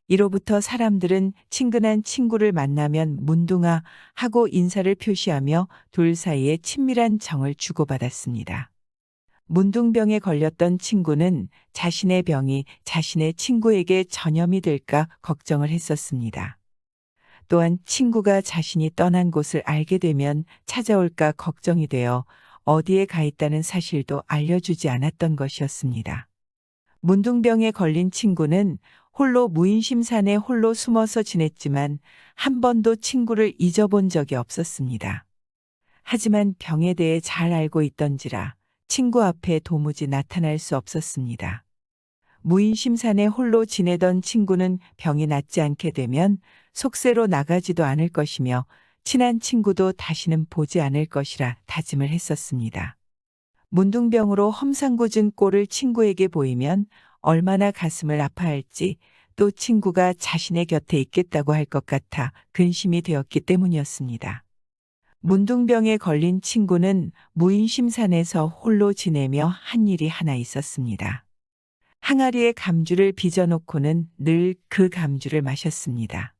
[SPEAKER 1] 이로부터 사람들은 친근한 친구를 만나면 문둥아 하고 인사를 표시하며 둘 사이에 친밀한 정을 주고받았습니다. 문둥병에 걸렸던 친구는 자신의 병이 자신의 친구에게 전염이 될까 걱정을 했었습니다. 또한 친구가 자신이 떠난 곳을 알게 되면 찾아올까 걱정이 되어 어디에 가 있다는 사실도 알려주지 않았던 것이었습니다. 문둥병에 걸린 친구는 홀로 무인심산에 홀로 숨어서 지냈지만 한 번도 친구를 잊어본 적이 없었습니다. 하지만 병에 대해 잘 알고 있던지라 친구 앞에 도무지 나타날 수 없었습니다. 무인심산에 홀로 지내던 친구는 병이 낫지 않게 되면 속세로 나가지도 않을 것이며 친한 친구도 다시는 보지 않을 것이라 다짐을 했었습니다. 문둥병으로 험상궂은 꼴을 친구에게 보이면 얼마나 가슴을 아파할지 또 친구가 자신의 곁에 있겠다고 할 것 같아 근심이 되었기 때문이었습니다. 문둥병에 걸린 친구는 무인심산에서 홀로 지내며 한 일이 하나 있었습니다. 항아리에 감주를 빚어놓고는 늘 그 감주를 마셨습니다.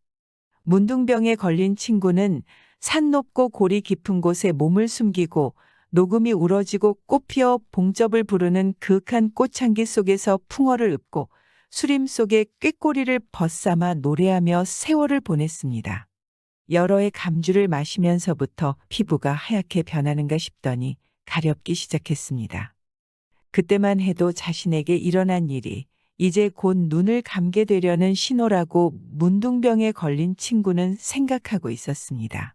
[SPEAKER 1] 문둥병에 걸린 친구는 산 높고 골이 깊은 곳에 몸을 숨기고 녹음이 우러지고 꽃피어 봉접을 부르는 그윽한 꽃향기 속에서 풍어를 읊고 수림 속에 꾀꼬리를 벗삼아 노래하며 세월을 보냈습니다. 여러 해 감주를 마시면서부터 피부가 하얗게 변하는가 싶더니 가렵기 시작했습니다. 그때만 해도 자신에게 일어난 일이 이제 곧 눈을 감게 되려는 신호라고 문둥병에 걸린 친구는 생각하고 있었습니다.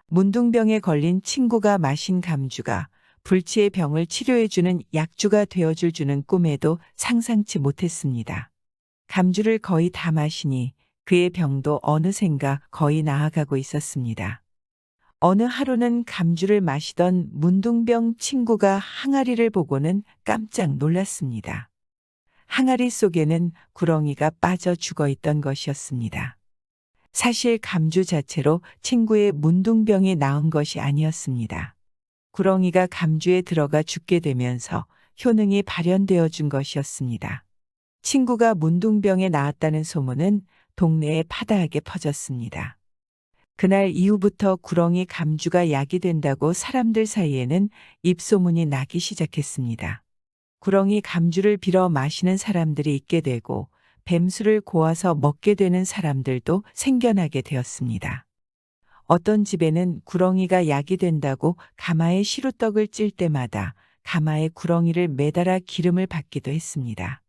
[SPEAKER 1] 문둥병에 걸린 친구가 마신 감주가 불치의 병을 치료해주는 약주가 되어줄 주는 꿈에도 상상치 못했습니다. 감주를 거의 다 마시니 그의 병도 어느샌가 거의 나아가고 있었습니다. 어느 하루는 감주를 마시던 문둥병 친구가 항아리를 보고는 깜짝 놀랐습니다. 항아리 속에는 구렁이가 빠져 죽어 있던 것이었습니다. 사실 감주 자체로 친구의 문둥병이 나은 것이 아니었습니다. 구렁이가 감주에 들어가 죽게 되면서 효능이 발현되어 준 것이었습니다. 친구가 문둥병에 나았다는 소문은 동네에 파다하게 퍼졌습니다. 그날 이후부터 구렁이 감주가 약이 된다고 사람들 사이에는 입소문이 나기 시작했습니다. 구렁이 감주를 빌어 마시는 사람들이 있게 되고 뱀술을 고아서 먹게 되는 사람들도 생겨나게 되었습니다. 어떤 집에는 구렁이가 약이 된다고 가마에 시루떡을 찔 때마다 가마에 구렁이를 매달아 기름을 받기도 했습니다.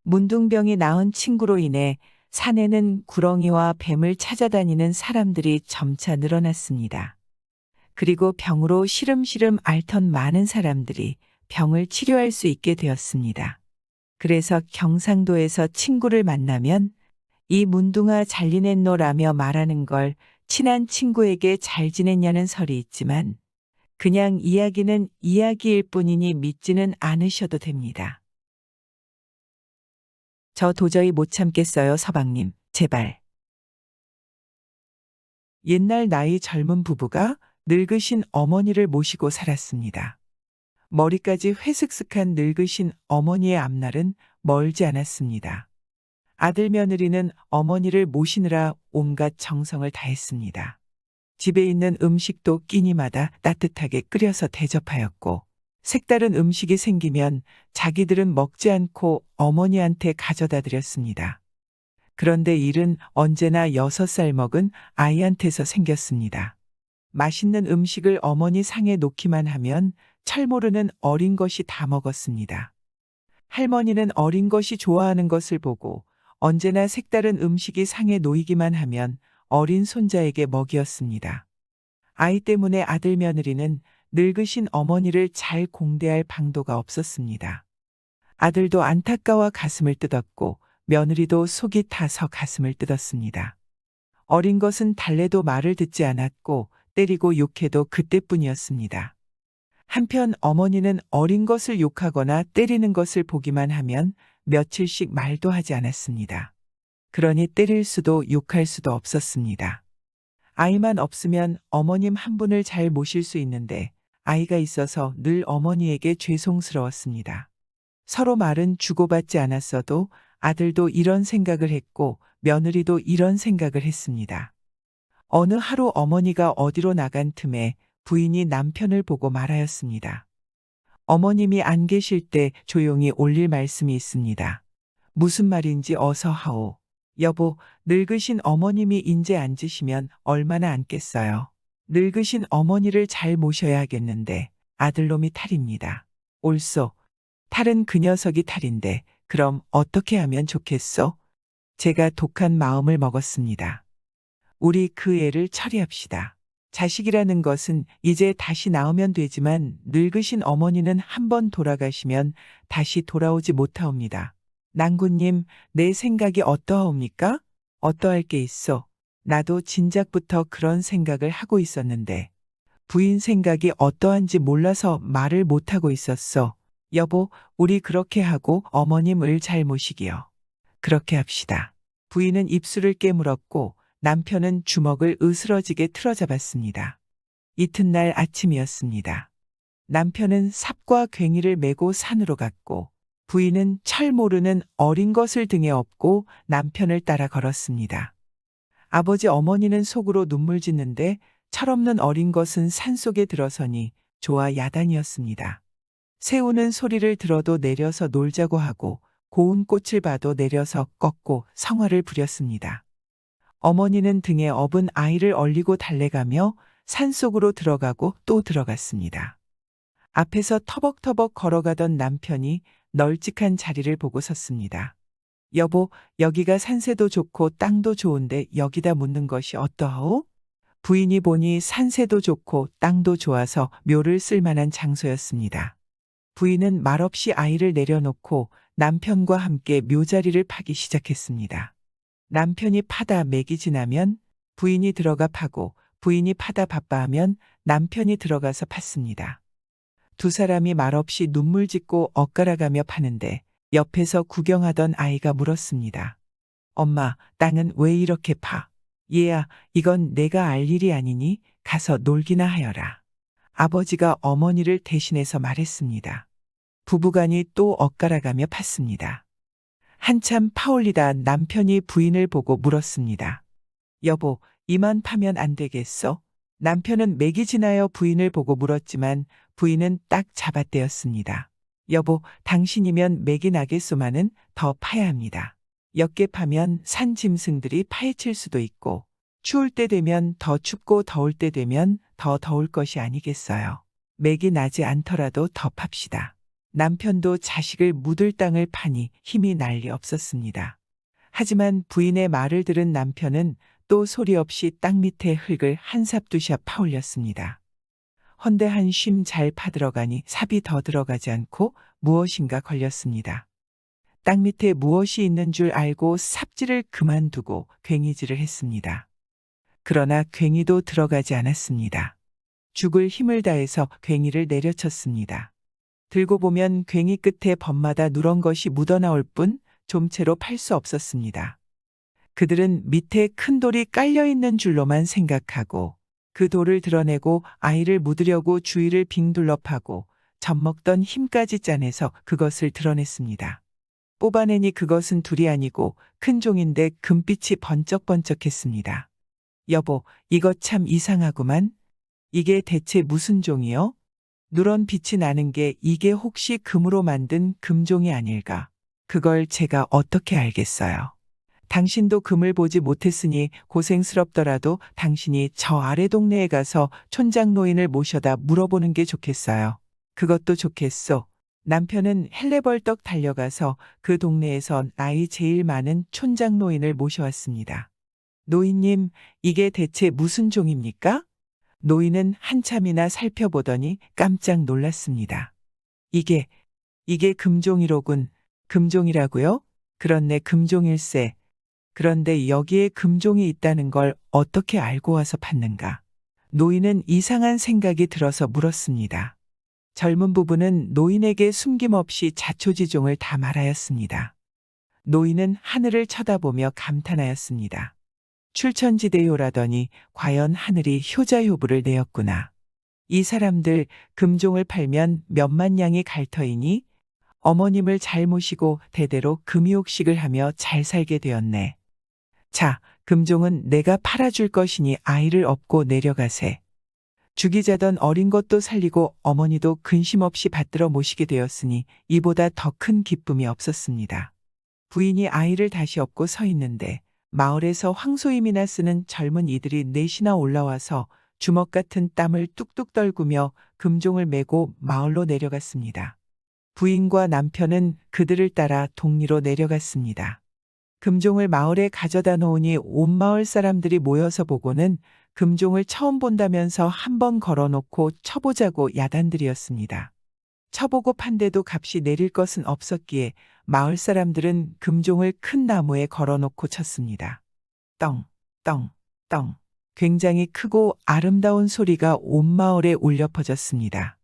[SPEAKER 1] 문둥병이 나은 친구로 인해 산에는 구렁이와 뱀을 찾아다니는 사람들이 점차 늘어났습니다. 그리고 병으로 시름시름 앓던 많은 사람들이 병을 치료할 수 있게 되었습니다. 그래서 경상도에서 친구를 만나면 이 문둥아 잘 지냈노라며 말하는 걸 친한 친구에게 잘 지냈냐는 설이 있지만 그냥 이야기는 이야기일 뿐이니 믿지는 않으셔도 됩니다. 저 도저히 못 참겠어요, 서방님. 제발. 옛날 나이 젊은 부부가 늙으신 어머니를 모시고 살았습니다. 머리까지 회슥슥한 늙으신 어머니의 앞날은 멀지 않았습니다. 아들 며느리는 어머니를 모시느라 온갖 정성을 다했습니다. 집에 있는 음식도 끼니마다 따뜻하게 끓여서 대접하였고 색다른 음식이 생기면 자기들은 먹지 않고 어머니한테 가져다 드렸습니다. 그런데 일은 언제나 6살 먹은 아이한테서 생겼습니다. 맛있는 음식을 어머니 상에 놓기만 하면 철모르는 어린 것이 다 먹었습니다. 할머니는 어린 것이 좋아하는 것을 보고 언제나 색다른 음식이 상에 놓이기만 하면 어린 손자에게 먹이었습니다. 아이 때문에 아들 며느리는 늙으신 어머니를 잘 공대할 방도가 없었습니다. 아들도 안타까워 가슴을 뜯었고 며느리도 속이 타서 가슴을 뜯었습니다. 어린 것은 달래도 말을 듣지 않았고 때리고 욕해도 그때뿐이었습니다. 한편 어머니는 어린 것을 욕하거나 때리는 것을 보기만 하면 며칠씩 말도 하지 않았습니다. 그러니 때릴 수도 욕할 수도 없었습니다. 아이만 없으면 어머님 한 분을 잘 모실 수 있는데 아이가 있어서 늘 어머니에게 죄송스러웠습니다. 서로 말은 주고받지 않았어도 아들도 이런 생각을 했고 며느리도 이런 생각을 했습니다. 어느 하루 어머니가 어디로 나간 틈에 부인이 남편을 보고 말하였습니다. 어머님이 안 계실 때 조용히 올릴 말씀이 있습니다. 무슨 말인지 어서 하오. 여보, 늙으신 어머님이 인제 앉으시면 얼마나 앉겠어요. 늙으신 어머니를 잘 모셔야겠는데 아들놈이 탈입니다. 옳소. 탈은 그 녀석이 탈인데 그럼 어떻게 하면 좋겠소? 제가 독한 마음을 먹었습니다. 우리 그 애를 처리합시다. 자식이라는 것은 이제 다시 나오면 되지만 늙으신 어머니는 한번 돌아가시면 다시 돌아오지 못하옵니다. 낭군님, 내 생각이 어떠하옵니까? 어떠할 게 있어? 나도 진작부터 그런 생각을 하고 있었는데 부인 생각이 어떠한지 몰라서 말을 못하고 있었어. 여보, 우리 그렇게 하고 어머님을 잘 모시기요. 그렇게 합시다. 부인은 입술을 깨물었고 남편은 주먹을 으스러지게 틀어잡았습니다. 이튿날 아침이었습니다. 남편은 삽과 괭이를 메고 산으로 갔고 부인은 철 모르는 어린 것을 등에 업고 남편을 따라 걸었습니다. 아버지 어머니는 속으로 눈물 짓는데 철없는 어린 것은 산속에 들어서니 좋아 야단이었습니다. 새우는 소리를 들어도 내려서 놀자고 하고 고운 꽃을 봐도 내려서 꺾고 성화를 부렸습니다. 어머니는 등에 업은 아이를 얼리고 달래가며 산속으로 들어가고 또 들어갔습니다. 앞에서 터벅터벅 걸어가던 남편이 널찍한 자리를 보고 섰습니다. 여보, 여기가 산세도 좋고 땅도 좋은데 여기다 묻는 것이 어떠하오? 부인이 보니 산세도 좋고 땅도 좋아서 묘를 쓸만한 장소였습니다. 부인은 말없이 아이를 내려놓고 남편과 함께 묘자리를 파기 시작했습니다. 남편이 파다 맥이 지나면 부인이 들어가 파고 부인이 파다 바빠하면 남편이 들어가서 팠습니다. 두 사람이 말없이 눈물 짓고 엇갈아가며 파는데 옆에서 구경하던 아이가 물었습니다. 엄마, 땅은 왜 이렇게 파? 얘야, 이건 내가 알 일이 아니니 가서 놀기나 하여라. 아버지가 어머니를 대신해서 말했습니다. 부부간이 또 엇갈아가며 팠습니다. 한참 파올리다 남편이 부인을 보고 물었습니다. 여보, 이만 파면 안 되겠어? 남편은 맥이 지나여 부인을 보고 물었지만 부인은 딱 잡아떼었습니다. 여보, 당신이면 맥이 나겠소마는 더 파야 합니다. 옅게 파면 산 짐승들이 파헤칠 수도 있고 추울 때 되면 더 춥고 더울 때 되면 더 더울 것이 아니겠어요. 맥이 나지 않더라도 더 팝시다. 남편도 자식을 묻을 땅을 파니 힘이 난리 없었습니다. 하지만 부인의 말을 들은 남편은 또 소리 없이 땅 밑에 흙을 한 삽 두 삽 파올렸습니다. 헌데 한 쉼 잘 파들어가니 삽이 더 들어가지 않고 무엇인가 걸렸습니다. 땅 밑에 무엇이 있는 줄 알고 삽질을 그만두고 괭이질을 했습니다. 그러나 괭이도 들어가지 않았습니다. 죽을 힘을 다해서 괭이를 내려쳤습니다. 들고 보면 괭이 끝에 범마다 누런 것이 묻어나올 뿐 좀채로 팔 수 없었습니다. 그들은 밑에 큰 돌이 깔려 있는 줄로만 생각하고 그 돌을 드러내고 아이를 묻으려고 주위를 빙 둘러 파고 젖먹던 힘까지 짜내서 그것을 드러냈습니다. 뽑아내니 그것은 둘이 아니고 큰 종인데 금빛이 번쩍번쩍했습니다. 여보, 이것 참 이상하구만. 이게 대체 무슨 종이요? 누런 빛이 나는 게 이게 혹시 금으로 만든 금종이 아닐까? 그걸 제가 어떻게 알겠어요? 당신도 금을 보지 못했으니 고생스럽더라도 당신이 저 아래 동네에 가서 촌장 노인을 모셔다 물어보는 게 좋겠어요. 그것도 좋겠소. 남편은 헬레벌떡 달려가서 그 동네에서 나이 제일 많은 촌장 노인을 모셔왔습니다. 노인님, 이게 대체 무슨 종입니까? 노인은 한참이나 살펴보더니 깜짝 놀랐습니다. 이게 금종이로군. 금종이라고요? 그렇네, 금종일세. 그런데 여기에 금종이 있다는 걸 어떻게 알고 와서 팠는가? 노인은 이상한 생각이 들어서 물었습니다. 젊은 부부는 노인에게 숨김없이 자초지종을 다 말하였습니다. 노인은 하늘을 쳐다보며 감탄하였습니다. 출천지대요라더니 과연 하늘이 효자효부를 내었구나. 이 사람들 금종을 팔면 몇만 양이 갈 터이니 어머님을 잘 모시고 대대로 금이옥식을 하며 잘 살게 되었네. 자, 금종은 내가 팔아줄 것이니 아이를 업고 내려가세. 죽이자던 어린 것도 살리고 어머니도 근심 없이 받들어 모시게 되었으니 이보다 더 큰 기쁨이 없었습니다. 부인이 아이를 다시 업고 서 있는데 마을에서 황소임이나 쓰는 젊은 이들이 넷이나 올라와서 주먹 같은 땀을 뚝뚝 떨구며 금종을 메고 마을로 내려갔습니다. 부인과 남편은 그들을 따라 동리로 내려갔습니다. 금종을 마을에 가져다 놓으니 온 마을 사람들이 모여서 보고는 금종을 처음 본다면서 한번 걸어놓고 쳐보자고 야단들이었습니다. 쳐보고 판데도 값이 내릴 것은 없었기에 마을 사람들은 금종을 큰 나무에 걸어놓고 쳤습니다. 떵, 떵, 떵. 굉장히 크고 아름다운 소리가 온 마을에 울려 퍼졌습니다.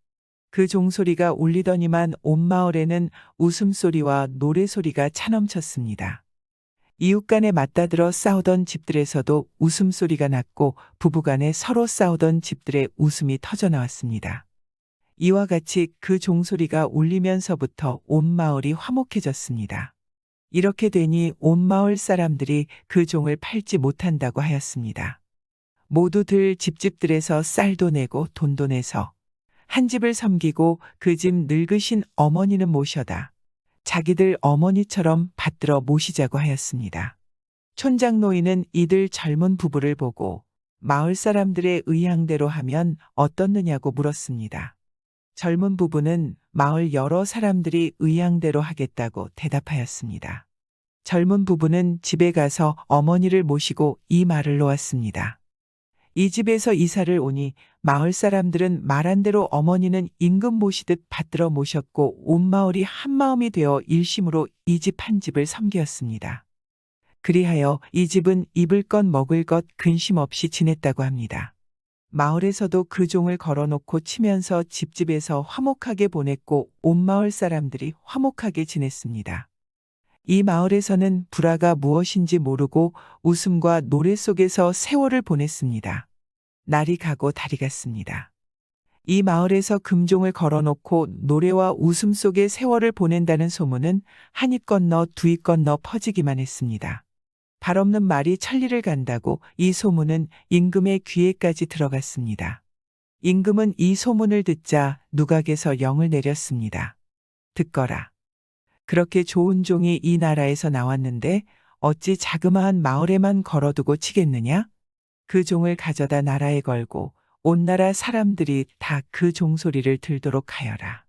[SPEAKER 1] 그 종소리가 울리더니만 온 마을에는 웃음소리와 노래소리가 차넘쳤습니다. 이웃 간에 맞다들어 싸우던 집들에서도 웃음소리가 났고 부부 간에 서로 싸우던 집들의 웃음이 터져나왔습니다. 이와 같이 그 종소리가 울리면서부터 온 마을이 화목해졌습니다. 이렇게 되니 온 마을 사람들이 그 종을 팔지 못한다고 하였습니다. 모두들 집집들에서 쌀도 내고 돈도 내서 한 집을 섬기고 그 집 늙으신 어머니는 모셔다 자기들 어머니처럼 받들어 모시자고 하였습니다. 촌장 노인은 이들 젊은 부부를 보고 마을 사람들의 의향대로 하면 어떻느냐고 물었습니다. 젊은 부부는 마을 여러 사람들이 의향대로 하겠다고 대답하였습니다. 젊은 부부는 집에 가서 어머니를 모시고 이 말을 놓았습니다. 이 집에서 이사를 오니 마을 사람들은 말한 대로 어머니는 임금 모시듯 받들어 모셨고 온 마을이 한마음이 되어 일심으로 이 집 한 집을 섬기었습니다. 그리하여 이 집은 입을 것 먹을 것 근심 없이 지냈다고 합니다. 마을에서도 그 종을 걸어놓고 치면서 집집에서 화목하게 보냈고 온 마을 사람들이 화목하게 지냈습니다. 이 마을에서는 불화가 무엇인지 모르고 웃음과 노래 속에서 세월을 보냈습니다. 날이 가고 달이 갔습니다. 이 마을에서 금종을 걸어놓고 노래와 웃음 속에 세월을 보낸다는 소문은 한 입 건너 두 입 건너 퍼지기만 했습니다. 발 없는 말이 천리를 간다고 이 소문은 임금의 귀에까지 들어갔습니다. 임금은 이 소문을 듣자 누각에서 영을 내렸습니다. 듣거라. 그렇게 좋은 종이 이 나라에서 나왔는데 어찌 자그마한 마을에만 걸어두고 치겠느냐? 그 종을 가져다 나라에 걸고 온 나라 사람들이 다 그 종소리를 들도록 하여라.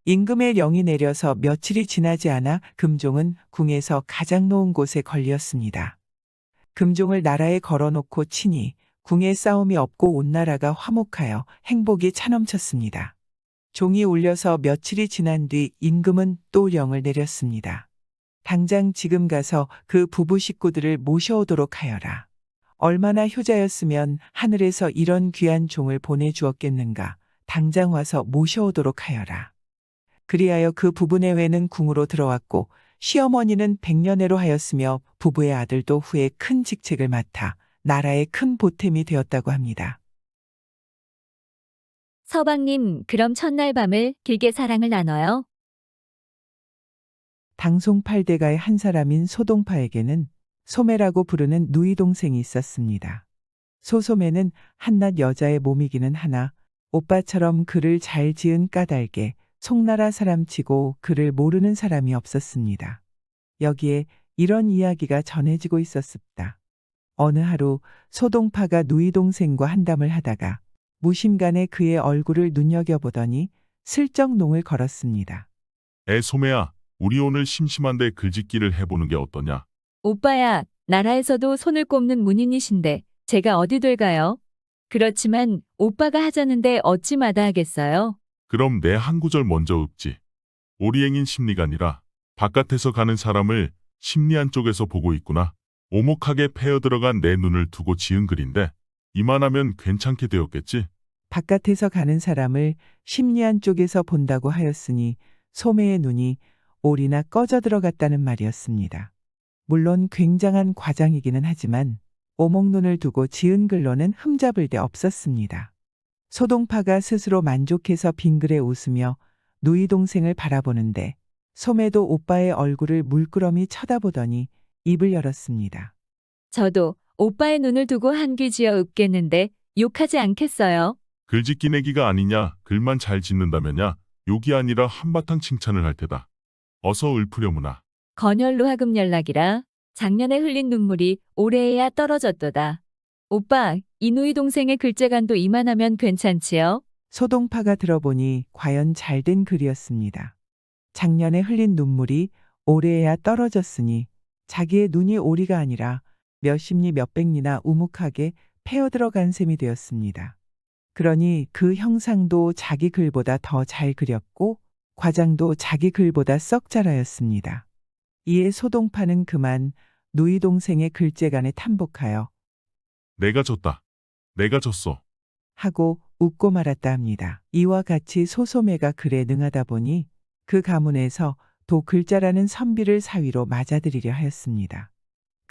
[SPEAKER 1] 임금의 영이 내려서 며칠이 지나지 않아 금종은 궁에서 가장 놓은 곳에 걸렸습니다. 금종을 나라에 걸어놓고 치니 궁에 싸움이 없고 온 나라가 화목하여 행복이 차넘쳤습니다. 종이 울려서 며칠이 지난 뒤 임금은 또 영을 내렸습니다. 당장 지금 가서 그 부부 식구들을 모셔오도록 하여라. 얼마나 효자였으면 하늘에서 이런 귀한 종을 보내주었겠는가. 당장 와서 모셔오도록 하여라. 그리하여 그 부부 내외는 궁으로 들어왔고 시어머니는 백년해로 하였으며 부부의 아들도 후에 큰 직책을 맡아 나라의 큰 보탬이 되었다고 합니다.
[SPEAKER 9] 서방님, 그럼 첫날 밤을 길게 사랑을 나눠요?
[SPEAKER 1] 당송팔대가의 한 사람인 소동파에게는 소매라고 부르는 누이 동생이 있었습니다. 소소매는 한낱 여자의 몸이기는 하나 오빠처럼 글을 잘 지은 까닭에 송나라 사람치고 글을 모르는 사람이 없었습니다. 여기에 이런 이야기가 전해지고 있었습니다. 어느 하루 소동파가 누이 동생과 한담을 하다가 무심간에 그의 얼굴을 눈여겨보더니 슬쩍 농을 걸었습니다.
[SPEAKER 10] 소매야, 우리 오늘 심심한데 글짓기를 해보는 게 어떠냐?
[SPEAKER 9] 오빠야, 나라에서도 손을 꼽는 문인이신데 제가 어디 될까요? 그렇지만 오빠가 하자는데 어찌 마다하겠어요?
[SPEAKER 10] 그럼 내 한 구절 먼저 읊지. 오리행인 심리가니라. 바깥에서 가는 사람을 심리 안쪽에서 보고 있구나. 오목하게 패어 들어간 내 눈을 두고 지은 글인데 이만하면 괜찮게 되었겠지?
[SPEAKER 1] 바깥에서 가는 사람을 심리 안쪽에서 본다고 하였으니 소매의 눈이 올이나 꺼져 들어갔다는 말이었습니다. 물론 굉장한 과장이기는 하지만 오목눈을 두고 지은 글로는 흠잡을 데 없었습니다. 소동파가 스스로 만족해서 빙그레 웃으며 누이 동생을 바라보는데 소매도 오빠의 얼굴을 물끄러미 쳐다보더니 입을 열었습니다.
[SPEAKER 9] 저도 오빠의 눈을 두고 한 귀 지어 읊겠는데 욕하지 않겠어요?
[SPEAKER 10] 글짓기 내기가 아니냐, 글만 잘 짓는다면야, 욕이 아니라 한바탕 칭찬을 할 테다. 어서 읊으려무나.
[SPEAKER 9] 건혈로 하금 연락이라 작년에 흘린 눈물이 올해에야 떨어졌도다. 오빠, 이 누이 동생의 글재간도 이만하면 괜찮지요?
[SPEAKER 1] 소동파가 들어보니 과연 잘된 글이었습니다. 작년에 흘린 눈물이 올해에야 떨어졌으니 자기의 눈이 오리가 아니라 몇십리 몇백리나 우묵하게 패어 들어간 셈이 되었습니다. 그러니 그 형상도 자기 글보다 더 잘 그렸고 과장도 자기 글보다 썩 잘하였습니다. 이에 소동파는 그만 누이 동생의 글재간에 탐복하여
[SPEAKER 10] 내가 졌다. 내가 졌어.
[SPEAKER 1] 하고 웃고 말았다 합니다. 이와 같이 소소매가 글에 능하다 보니 그 가문에서 도 글자라는 선비를 사위로 맞아들이려 하였습니다.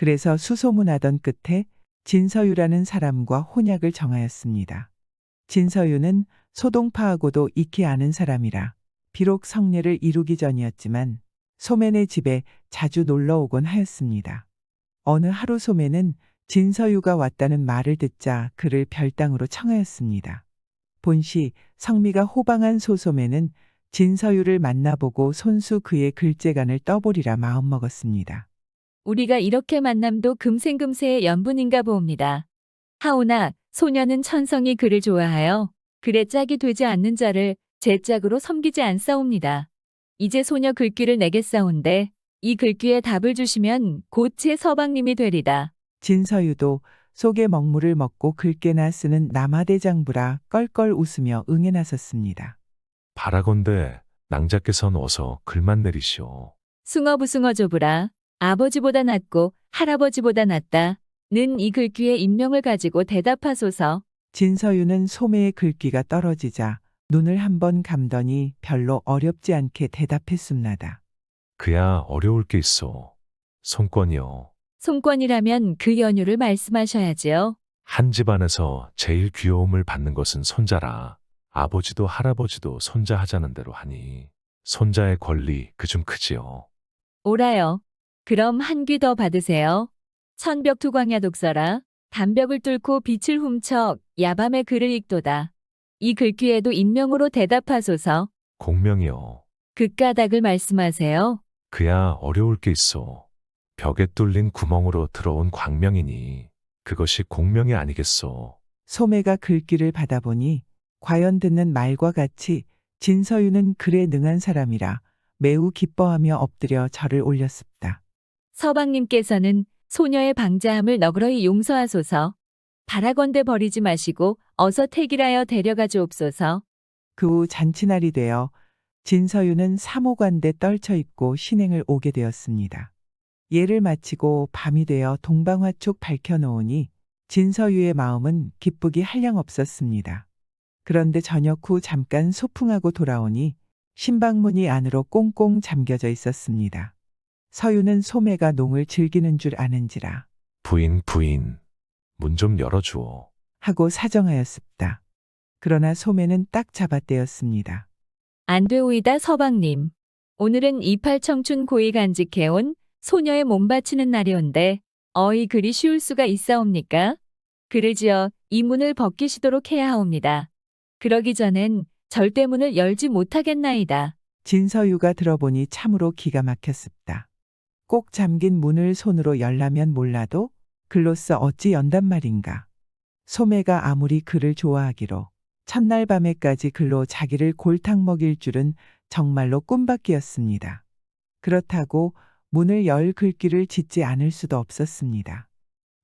[SPEAKER 1] 그래서 수소문하던 끝에 진서유라는 사람과 혼약을 정하였습니다. 진서유는 소동파하고도 익히 아는 사람이라 비록 성례를 이루기 전이었지만 소매네 집에 자주 놀러 오곤 하였습니다. 어느 하루 소매는 진서유가 왔다는 말을 듣자 그를 별당으로 청하였습니다. 본시 성미가 호방한 소소매는 진서유를 만나보고 손수 그의 글재간을 떠보리라 마음먹었습니다.
[SPEAKER 9] 우리가 이렇게 만남도 금생금세의 연분인가 보옵니다. 하오나 소녀는 천성이 그를 좋아하여 글의 짝이 되지 않는 자를 제 짝으로 섬기지 않사옵니다. 이제 소녀 글귀를 내겠사온데 이 글귀에 답을 주시면 곧 제 서방님이 되리다.
[SPEAKER 1] 진서유도 속에 먹물을 먹고 글깨나 쓰는 남하대장부라 껄껄 웃으며 응해 나섰습니다.
[SPEAKER 11] 바라건대 낭자께선 어서 글만 내리시오.
[SPEAKER 9] 숭어부숭어 조부라. 아버지보다 낫고 할아버지보다 낫다. 는 이 글귀의 인명을 가지고 대답하소서.
[SPEAKER 1] 진서유는 소매의 글귀가 떨어지자 눈을 한번 감더니 별로 어렵지 않게 대답했습니다.
[SPEAKER 11] 그야 어려울 게 있어. 손권이요.
[SPEAKER 9] 손권이라면 그 연유를 말씀하셔야지요.
[SPEAKER 11] 한 집안에서 제일 귀여움을 받는 것은 손자라. 아버지도 할아버지도 손자 하자는 대로 하니 손자의 권리 그중 크지요.
[SPEAKER 9] 오라요. 그럼 한 귀 더 받으세요. 천벽투광야 독서라. 담벽을 뚫고 빛을 훔쳐 야밤의 글을 읽도다. 이 글귀에도 인명으로 대답하소서.
[SPEAKER 11] 공명이요.
[SPEAKER 9] 그 까닭을 말씀하세요.
[SPEAKER 11] 그야 어려울 게 있어. 벽에 뚫린 구멍으로 들어온 광명이니 그것이 공명이 아니겠소.
[SPEAKER 1] 소매가 글귀를 받아보니 과연 듣는 말과 같이 진서유는 글에 능한 사람이라 매우 기뻐하며 엎드려 절을 올렸습니다.
[SPEAKER 9] 서방님께서는 소녀의 방자함을 너그러이 용서하소서. 바라건대 버리지 마시고 어서 택일하여 데려가 주옵소서.
[SPEAKER 1] 그 후 잔치날이 되어 진서유는 사모관대 떨쳐 입고 신행을 오게 되었습니다. 예를 마치고 밤이 되어 동방화촉 밝혀놓으니 진서유의 마음은 기쁘기 한량없었습니다. 그런데 저녁 후 잠깐 소풍하고 돌아오니 신방문이 안으로 꽁꽁 잠겨져 있었습니다. 서유는 소매가 농을 즐기는 줄 아는지라
[SPEAKER 11] 부인 문 좀 열어주오.
[SPEAKER 1] 하고 사정하였습니다. 그러나 소매는 딱 잡아떼었습니다.
[SPEAKER 9] 안 되오이다 서방님. 오늘은 이팔청춘 고이 간직해온 소녀의 몸 바치는 날이온데 어이 그리 쉬울 수가 있사옵니까? 글을 지어 이 문을 벗기시도록 해야 하옵니다. 그러기 전엔 절대 문을 열지 못하겠나이다.
[SPEAKER 1] 진서유가 들어보니 참으로 기가 막혔습니다. 꼭 잠긴 문을 손으로 열라면 몰라도 글로써 어찌 연단 말인가. 소매가 아무리 그를 좋아하기로 첫날 밤에까지 글로 자기를 골탕 먹일 줄은 정말로 꿈밖이었습니다. 그렇다고 문을 열 글귀를 짓지 않을 수도 없었습니다.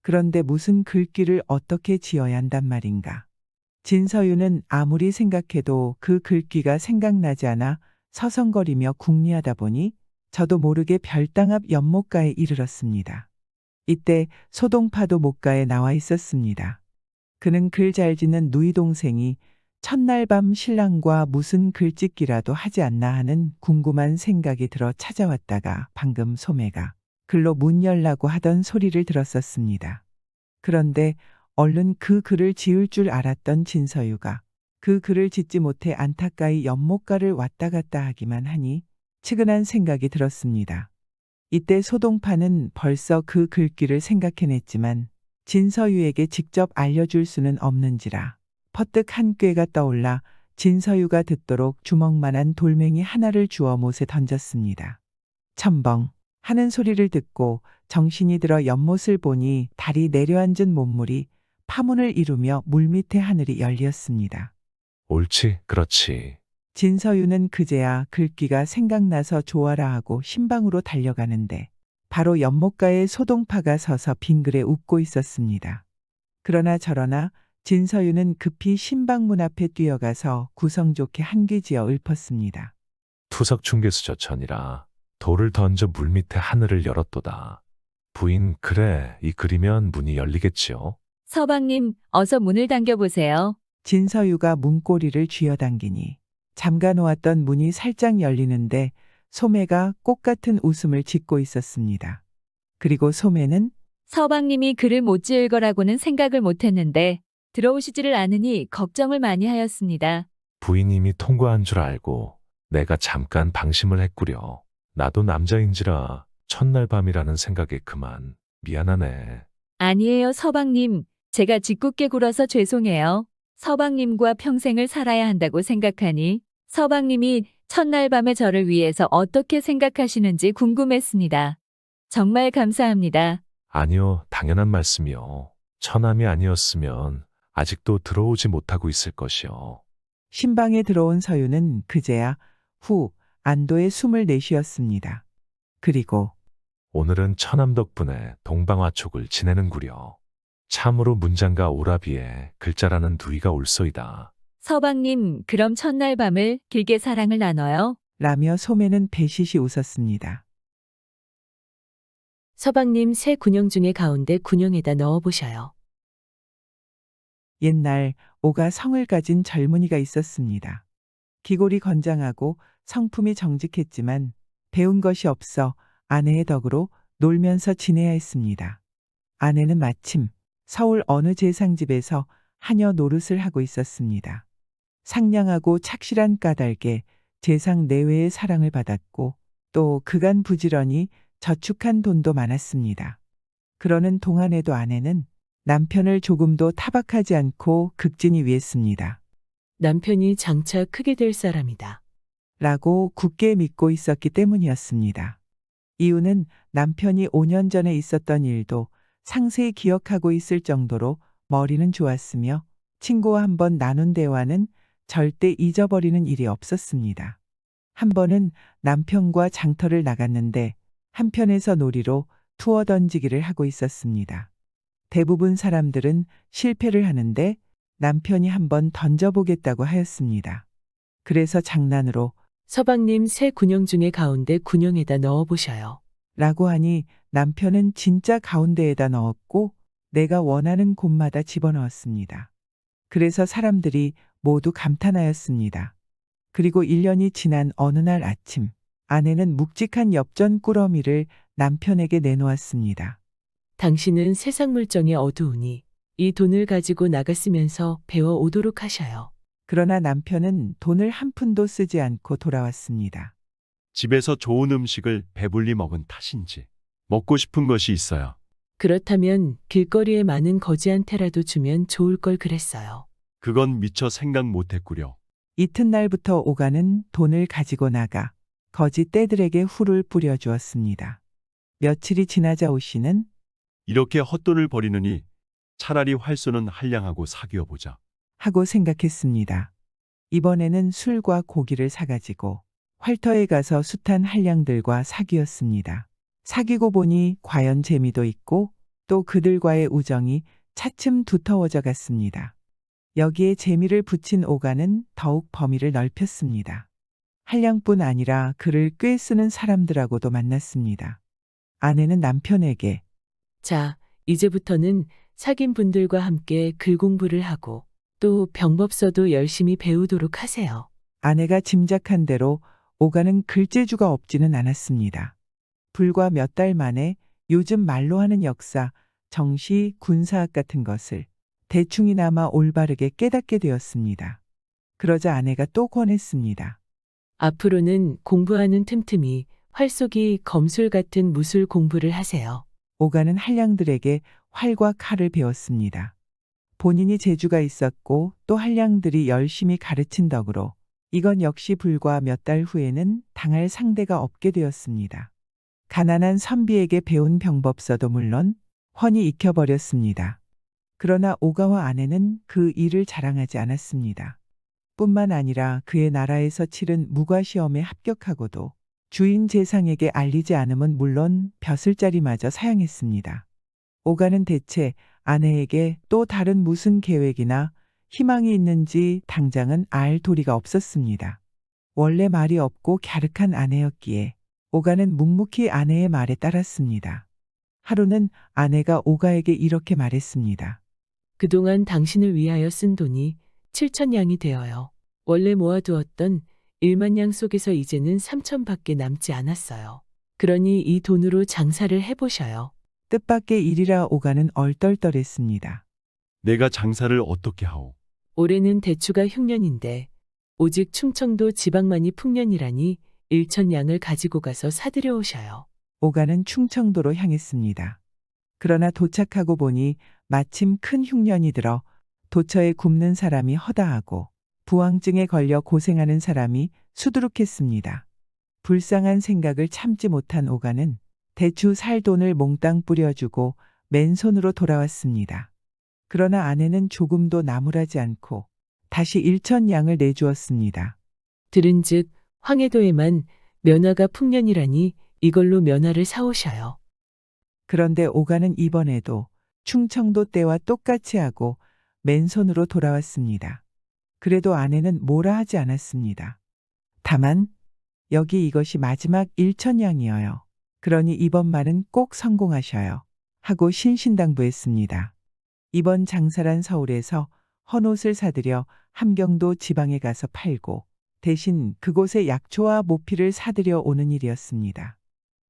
[SPEAKER 1] 그런데 무슨 글귀를 어떻게 지어야 한단 말인가. 진서유는 아무리 생각해도 그 글귀가 생각나지 않아 서성거리며 궁리하다 보니 저도 모르게 별당 앞 연못가에 이르렀습니다. 이때 소동파도 못가에 나와 있었습니다. 그는 글 잘 짓는 누이 동생이 첫날 밤 신랑과 무슨 글짓기라도 하지 않나 하는 궁금한 생각이 들어 찾아왔다가 방금 소매가 글로 문 열라고 하던 소리를 들었었습니다. 그런데 얼른 그 글을 지을 줄 알았던 진서유가 그 글을 짓지 못해 안타까이 연못가를 왔다 갔다 하기만 하니 측은한 생각이 들었습니다. 이때 소동파는 벌써 그 글귀를 생각해냈지만 진서유에게 직접 알려줄 수는 없는지라 퍼뜩 한 꾀가 떠올라 진서유가 듣도록 주먹만한 돌멩이 하나를 주워 못에 던졌습니다. 첨벙 하는 소리를 듣고 정신이 들어 연못을 보니 달이 내려앉은 몸물이 파문을 이루며 물밑의 하늘이 열렸습니다.
[SPEAKER 11] 옳지, 그렇지.
[SPEAKER 1] 진서유는 그제야 글귀가 생각나서 좋아라 하고 신방으로 달려가는데 바로 연못가에 소동파가 서서 빙그레 웃고 있었습니다. 그러나 저러나 진서유는 급히 신방문 앞에 뛰어가서 구성 좋게 한귀지어 읊었습니다.
[SPEAKER 11] 투석충계수저천이라 돌을 던져 물밑에 하늘을 열었도다. 부인 그래 이 글이면 문이 열리겠지요.
[SPEAKER 9] 서방님 어서 문을 당겨보세요.
[SPEAKER 1] 진서유가 문고리를 쥐어당기니 잠가놓았던 문이 살짝 열리는데 소매가 꽃 같은 웃음을 짓고 있었습니다. 그리고 소매는
[SPEAKER 9] 서방님이 글을 못 지을 거라고는 생각을 못 했는데 들어오시지를 않으니 걱정을 많이 하였습니다.
[SPEAKER 11] 부인님이 통과한 줄 알고 내가 잠깐 방심을 했구려. 나도 남자인지라 첫날 밤이라는 생각에 그만. 미안하네.
[SPEAKER 9] 아니에요, 서방님. 제가 짓궂게 굴어서 죄송해요. 서방님과 평생을 살아야 한다고 생각하니 서방님이 첫날 밤에 저를 위해서 어떻게 생각하시는지 궁금했습니다. 정말 감사합니다.
[SPEAKER 11] 아니요, 당연한 말씀이요. 처남이 아니었으면 아직도 들어오지 못하고 있을 것이요.
[SPEAKER 1] 신방에 들어온 서유는 그제야 후 안도의 숨을 내쉬었습니다. 그리고
[SPEAKER 11] 오늘은 처남 덕분에 동방화촉을 지내는구려. 참으로 문장과 오라비에 글자라는 누이가 올소이다.
[SPEAKER 9] 서방님, 그럼 첫날 밤을 길게 사랑을 나눠요.
[SPEAKER 1] 라며 소매는 배시시 웃었습니다.
[SPEAKER 4] 서방님 새 군용 중에 가운데 군용에다 넣어보셔요.
[SPEAKER 1] 옛날 오가 성을 가진 젊은이가 있었습니다. 기골이 건장하고 성품이 정직했지만 배운 것이 없어 아내의 덕으로 놀면서 지내야 했습니다. 아내는 마침 서울 어느 재상집에서 하녀 노릇을 하고 있었습니다. 상냥하고 착실한 까닭에 재상 내외의 사랑을 받았고 또 그간 부지런히 저축한 돈도 많았습니다. 그러는 동안에도 아내는 남편을 조금도 타박하지 않고 극진히 위했습니다.
[SPEAKER 4] 남편이 장차 크게 될 사람이다.
[SPEAKER 1] 라고 굳게 믿고 있었기 때문이었습니다. 이유는 남편이 5년 전에 있었던 일도 상세히 기억하고 있을 정도로 머리는 좋았으며 친구와 한번 나눈 대화는 절대 잊어버리는 일이 없었습니다. 한 번은 남편과 장터를 나갔는데 한편에서 놀이로 투어 던지기를 하고 있었습니다. 대부분 사람들은 실패를 하는데 남편이 한번 던져보겠다고 하였습니다. 그래서 장난으로
[SPEAKER 4] 서방님 새 군용 중에 가운데 군용에다 넣어보셔요.
[SPEAKER 1] 라고 하니 남편은 진짜 가운데에다 넣었고 내가 원하는 곳마다 집어넣었습니다. 그래서 사람들이 모두 감탄하였습니다. 그리고 1년이 지난 어느 날 아침 아내는 묵직한 엽전 꾸러미를 남편에게 내놓았습니다.
[SPEAKER 4] 당신은 세상 물정이 어두우니 이 돈을 가지고 나갔으면서 배워 오도록 하셔요.
[SPEAKER 1] 그러나 남편은 돈을 한 푼도 쓰지 않고 돌아왔습니다.
[SPEAKER 12] 집에서 좋은 음식을 배불리 먹은 탓인지 먹고 싶은 것이 있어요.
[SPEAKER 4] 그렇다면 길거리에 많은 거지한테라도 주면 좋을 걸 그랬어요.
[SPEAKER 12] 그건 미처 생각 못했구려.
[SPEAKER 1] 이튿날부터 오가는 돈을 가지고 나가 거지 떼들에게 후를 뿌려주었습니다. 며칠이 지나자 오 씨는
[SPEAKER 12] 이렇게 헛돈을 버리느니 차라리 활쏘는 한량하고 사귀어 보자
[SPEAKER 1] 하고 생각했습니다. 이번에는 술과 고기를 사가지고 활터에 가서 숱한 한량들과 사귀었습니다. 사귀고 보니 과연 재미도 있고 또 그들과의 우정이 차츰 두터워져 갔습니다. 여기에 재미를 붙인 오가는 더욱 범위를 넓혔습니다. 한량뿐 아니라 글을 꽤 쓰는 사람들하고도 만났습니다. 아내는 남편에게
[SPEAKER 4] 자, 이제부터는 사귄 분들과 함께 글 공부를 하고 또 병법서도 열심히 배우도록 하세요.
[SPEAKER 1] 아내가 짐작한 대로 오가는 글재주가 없지는 않았습니다. 불과 몇 달 만에 요즘 말로 하는 역사, 정시, 군사학 같은 것을 대충이나마 올바르게 깨닫게 되었습니다. 그러자 아내가 또 권했습니다.
[SPEAKER 4] 앞으로는 공부하는 틈틈이 활쏘기, 검술 같은 무술 공부를 하세요.
[SPEAKER 1] 오가는 한량들에게 활과 칼을 배웠습니다. 본인이 재주가 있었고 또 한량들이 열심히 가르친 덕으로 이건 역시 불과 몇 달 후에는 당할 상대가 없게 되었습니다. 가난한 선비에게 배운 병법서도 물론 훤히 익혀버렸습니다. 그러나 오가와 아내는 그 일을 자랑하지 않았습니다. 뿐만 아니라 그의 나라에서 치른 무과시험에 합격하고도 주인 재상에게 알리지 않음은 물론 벼슬자리마저 사양했습니다. 오가는 대체 아내에게 또 다른 무슨 계획이나 희망이 있는지 당장은 알 도리가 없었습니다. 원래 말이 없고 갸륵한 아내였기에 오가는 묵묵히 아내의 말에 따랐습니다. 하루는 아내가 오가에게 이렇게 말했습니다.
[SPEAKER 4] 그동안 당신을 위하여 쓴 돈이 7,000냥이 되어요. 원래 모아두었던 10,000냥 속에서 이제는 3,000밖에 남지 않았어요. 그러니 이 돈으로 장사를 해보셔요.
[SPEAKER 1] 뜻밖의 일이라 오가는 얼떨떨했습니다.
[SPEAKER 12] 내가 장사를 어떻게 하오?
[SPEAKER 4] 올해는 대추가 흉년인데 오직 충청도 지방만이 풍년이라니 1,000양을 가지고 가서 사들여 오셔요.
[SPEAKER 1] 오가는 충청도로 향했습니다. 그러나 도착하고 보니 마침 큰 흉년이 들어 도처에 굶는 사람이 허다하고 부황증에 걸려 고생하는 사람이 수두룩했습니다. 불쌍한 생각을 참지 못한 오가는 대추 살 돈을 몽땅 뿌려주고 맨손으로 돌아왔습니다. 그러나 아내는 조금도 나무라지 않고 다시 1,000양을 내주었습니다.
[SPEAKER 4] 들은즉 황해도에만 면화가 풍년이라니 이걸로 면화를 사오셔요.
[SPEAKER 1] 그런데 오가는 이번에도 충청도 때와 똑같이 하고 맨손으로 돌아왔습니다. 그래도 아내는 뭐라 하지 않았습니다. 다만 여기 이것이 마지막 1,000양이어요. 그러니 이번 말은 꼭 성공하셔요. 하고 신신당부했습니다. 이번 장사란 서울에서 헌옷을 사들여 함경도 지방에 가서 팔고 대신 그곳에 약초와 모피를 사들여 오는 일이었습니다.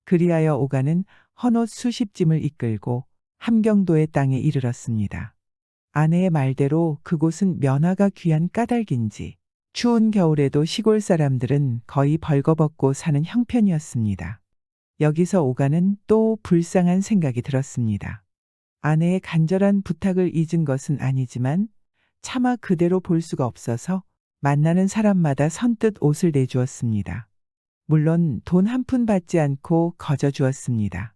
[SPEAKER 1] 그리하여 오가는 헌옷 수십 짐을 이끌고 함경도의 땅에 이르렀습니다. 아내의 말대로 그곳은 면화가 귀한 까닭인지 추운 겨울에도 시골 사람들은 거의 벌거벗고 사는 형편이었습니다. 여기서 오가는 또 불쌍한 생각이 들었습니다. 아내의 간절한 부탁을 잊은 것은 아니지만 차마 그대로 볼 수가 없어서 만나는 사람마다 선뜻 옷을 내주었습니다. 물론 돈 한 푼 받지 않고 거저 주었습니다.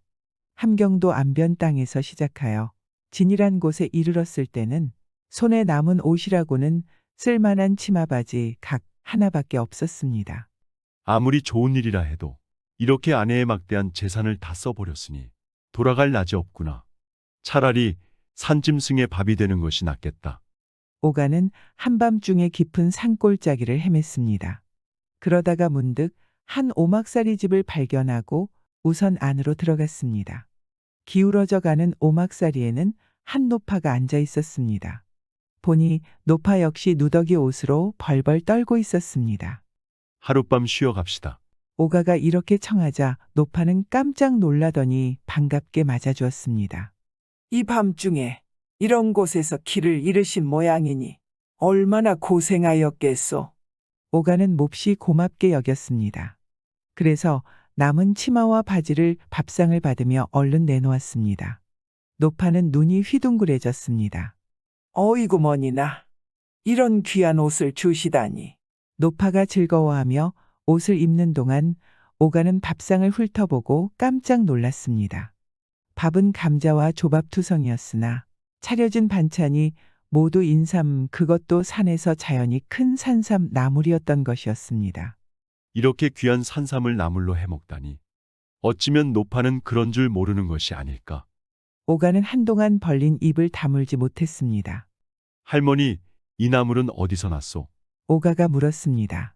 [SPEAKER 1] 함경도 안변 땅에서 시작하여 진이란 곳에 이르렀을 때는 손에 남은 옷이라고는 쓸만한 치마바지 각 하나밖에 없었습니다.
[SPEAKER 12] 아무리 좋은 일이라 해도 이렇게 아내의 막대한 재산을 다 써버렸으니 돌아갈 낯이 없구나. 차라리 산짐승의 밥이 되는 것이 낫겠다.
[SPEAKER 1] 오가는 한밤중에 깊은 산골짜기를 헤맸습니다. 그러다가 문득 한 오막살이 집을 발견하고 우선 안으로 들어갔습니다. 기울어져 가는 오막살이에는 한 노파가 앉아 있었습니다. 보니 노파 역시 누더기 옷으로 벌벌 떨고 있었습니다.
[SPEAKER 12] 하룻밤 쉬어 갑시다.
[SPEAKER 1] 오가가 이렇게 청하자 노파는 깜짝 놀라더니 반갑게 맞아주었습니다. 이 밤중에 이런 곳에서 길을 잃으신 모양이니 얼마나 고생하였겠소. 오가는 몹시 고맙게 여겼습니다. 그래서 남은 치마와 바지를 밥상을 받으며 얼른 내놓았습니다. 노파는 눈이 휘둥그레졌습니다. 어이구 머니나 이런 귀한 옷을 주시다니. 노파가 즐거워하며 옷을 입는 동안 오가는 밥상을 훑어보고 깜짝 놀랐습니다. 밥은 감자와 조밥투성이었으나 차려진 반찬이 모두 인삼, 그것도 산에서 자연히 큰 산삼 나물이었던 것이었습니다.
[SPEAKER 12] 이렇게 귀한 산삼을 나물로 해먹다니. 어찌면 노파는 그런 줄 모르는 것이 아닐까.
[SPEAKER 1] 오가는 한동안 벌린 입을 다물지 못했습니다.
[SPEAKER 12] 할머니, 이 나물은 어디서 났소?
[SPEAKER 1] 오가가 물었습니다.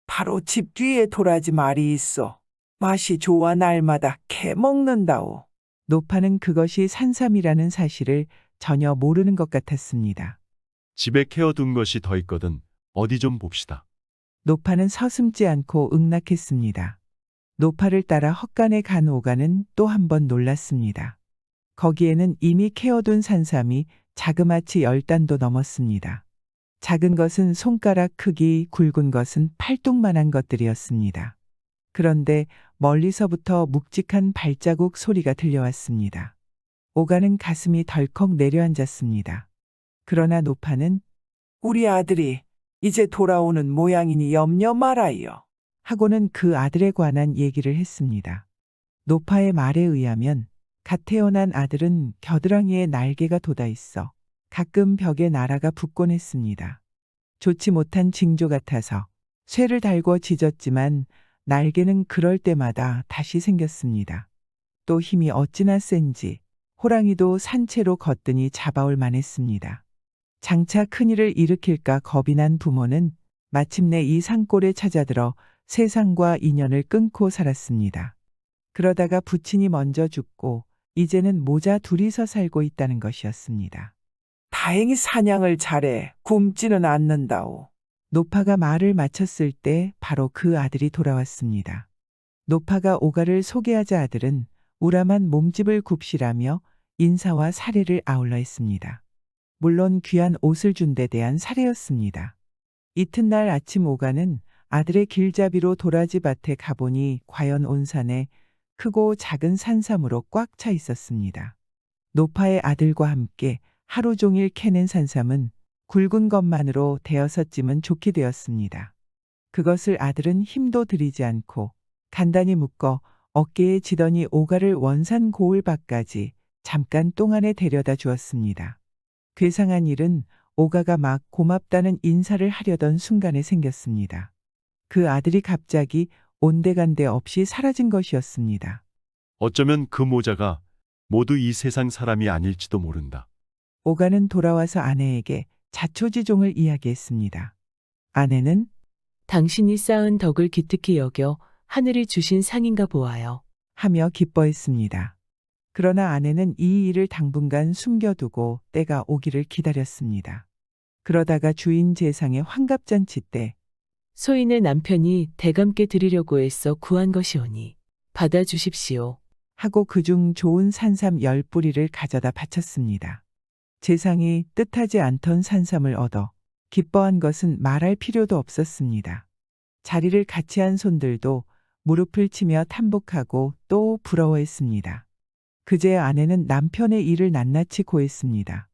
[SPEAKER 1] 바로 집 뒤에 도라지 말이 있어. 맛이 좋아 날마다 캐 먹는다오. 노파는 그것이 산삼이라는 사실을 전혀 모르는 것 같았습니다.
[SPEAKER 12] 집에 캐어둔 것이 더 있거든. 어디 좀 봅시다.
[SPEAKER 1] 노파는 서슴지 않고 응낙했습니다. 노파를 따라 헛간에 간 오가는 또 한 번 놀랐습니다. 거기에는 이미 캐어둔 산삼이 자그마치 10단도 넘었습니다. 작은 것은 손가락 크기, 굵은 것은 팔뚝만한 것들이었습니다. 그런데 멀리서부터 묵직한 발자국 소리가 들려왔습니다. 오가는 가슴이 덜컥 내려앉았습니다. 그러나 노파는 우리 아들이 이제 돌아오는 모양이니 염려 말아요. 하고는 그 아들에 관한 얘기를 했습니다. 노파의 말에 의하면 갓 태어난 아들은 겨드랑이에 날개가 돋아 있어 가끔 벽에 날아가 붙곤 했습니다. 좋지 못한 징조 같아서 쇠를 달고 짖었지만 날개는 그럴 때마다 다시 생겼습니다. 또 힘이 어찌나 센지 호랑이도 산채로 걷더니 잡아올 만했습니다. 장차 큰일을 일으킬까 겁이 난 부모는 마침내 이 산골에 찾아들어 세상과 인연을 끊고 살았습니다. 그러다가 부친이 먼저 죽고 이제는 모자 둘이서 살고 있다는 것이었습니다. 다행히 사냥을 잘해 굶지는 않는다오. 노파가 말을 마쳤을 때 바로 그 아들이 돌아왔습니다. 노파가 오가를 소개하자 아들은 우람한 몸집을 굽시라며 인사와 사례를 아울러 했습니다. 물론 귀한 옷을 준 데 대한 사례였습니다. 이튿날 아침 오가는 아들의 길잡이로 도라지 밭에 가보니 과연 온 산에 크고 작은 산삼으로 꽉 차 있었습니다. 노파의 아들과 함께 하루 종일 캐낸 산삼은 굵은 것만으로 대여섯 찜은 좋게 되었습니다. 그것을 아들은 힘도 들이지 않고 간단히 묶어 어깨에 지더니 오가를 원산 고을밭까지 잠깐 동안에 데려다 주었습니다. 괴상한 일은 오가가 막 고맙다는 인사를 하려던 순간에 생겼습니다. 그 아들이 갑자기 온데간데 없이 사라진 것이었습니다.
[SPEAKER 12] 어쩌면 그 모자가 모두 이 세상 사람이 아닐지도 모른다.
[SPEAKER 1] 오가는 돌아와서 아내에게 자초지종을 이야기했습니다. 아내는
[SPEAKER 4] 당신이 쌓은 덕을 기특히 여겨 하늘이 주신 상인가 보아요.
[SPEAKER 1] 하며 기뻐했습니다. 그러나 아내는 이 일을 당분간 숨겨두고 때가 오기를 기다렸습니다. 그러다가 주인 제상의 환갑잔치 때
[SPEAKER 4] 소인의 남편이 대감께 드리려고 애써 구한 것이오니 받아주십시오.
[SPEAKER 1] 하고 그중 좋은 산삼 10뿌리를 가져다 바쳤습니다. 제상이 뜻하지 않던 산삼을 얻어 기뻐한 것은 말할 필요도 없었습니다. 자리를 같이 한 손들도 무릎을 치며 탄복하고 또 부러워했습니다. 그제야 아내는 남편의 일을 낱낱이 고했습니다.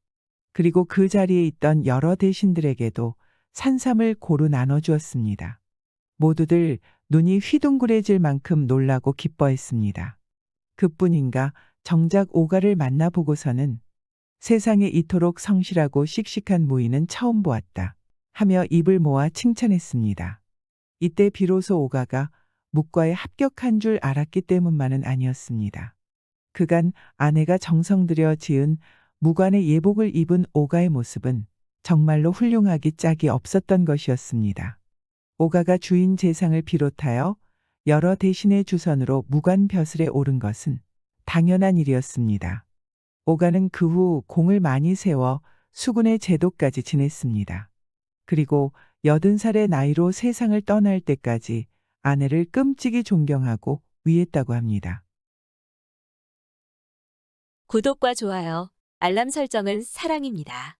[SPEAKER 1] 그리고 그 자리에 있던 여러 대신들에게도 산삼을 고루 나눠주었습니다. 모두들 눈이 휘둥그레질 만큼 놀라고 기뻐했습니다. 그뿐인가 정작 오가를 만나보고서는 세상에 이토록 성실하고 씩씩한 무인은 처음 보았다 하며 입을 모아 칭찬했습니다. 이때 비로소 오가가 묵과에 합격한 줄 알았기 때문만은 아니었습니다. 그간 아내가 정성 들여 지은 무관의 예복을 입은 오가의 모습은 정말로 훌륭하기 짝이 없었던 것이었습니다. 오가가 주인 제상을 비롯하여 여러 대신의 주선으로 무관 벼슬에 오른 것은 당연한 일이었습니다. 오가는 그 후 공을 많이 세워 수군의 제도까지 지냈습니다. 그리고 80살의 나이로 세상을 떠날 때까지 아내를 끔찍이 존경하고 위했다고 합니다.
[SPEAKER 9] 구독과 좋아요, 알람 설정은 사랑입니다.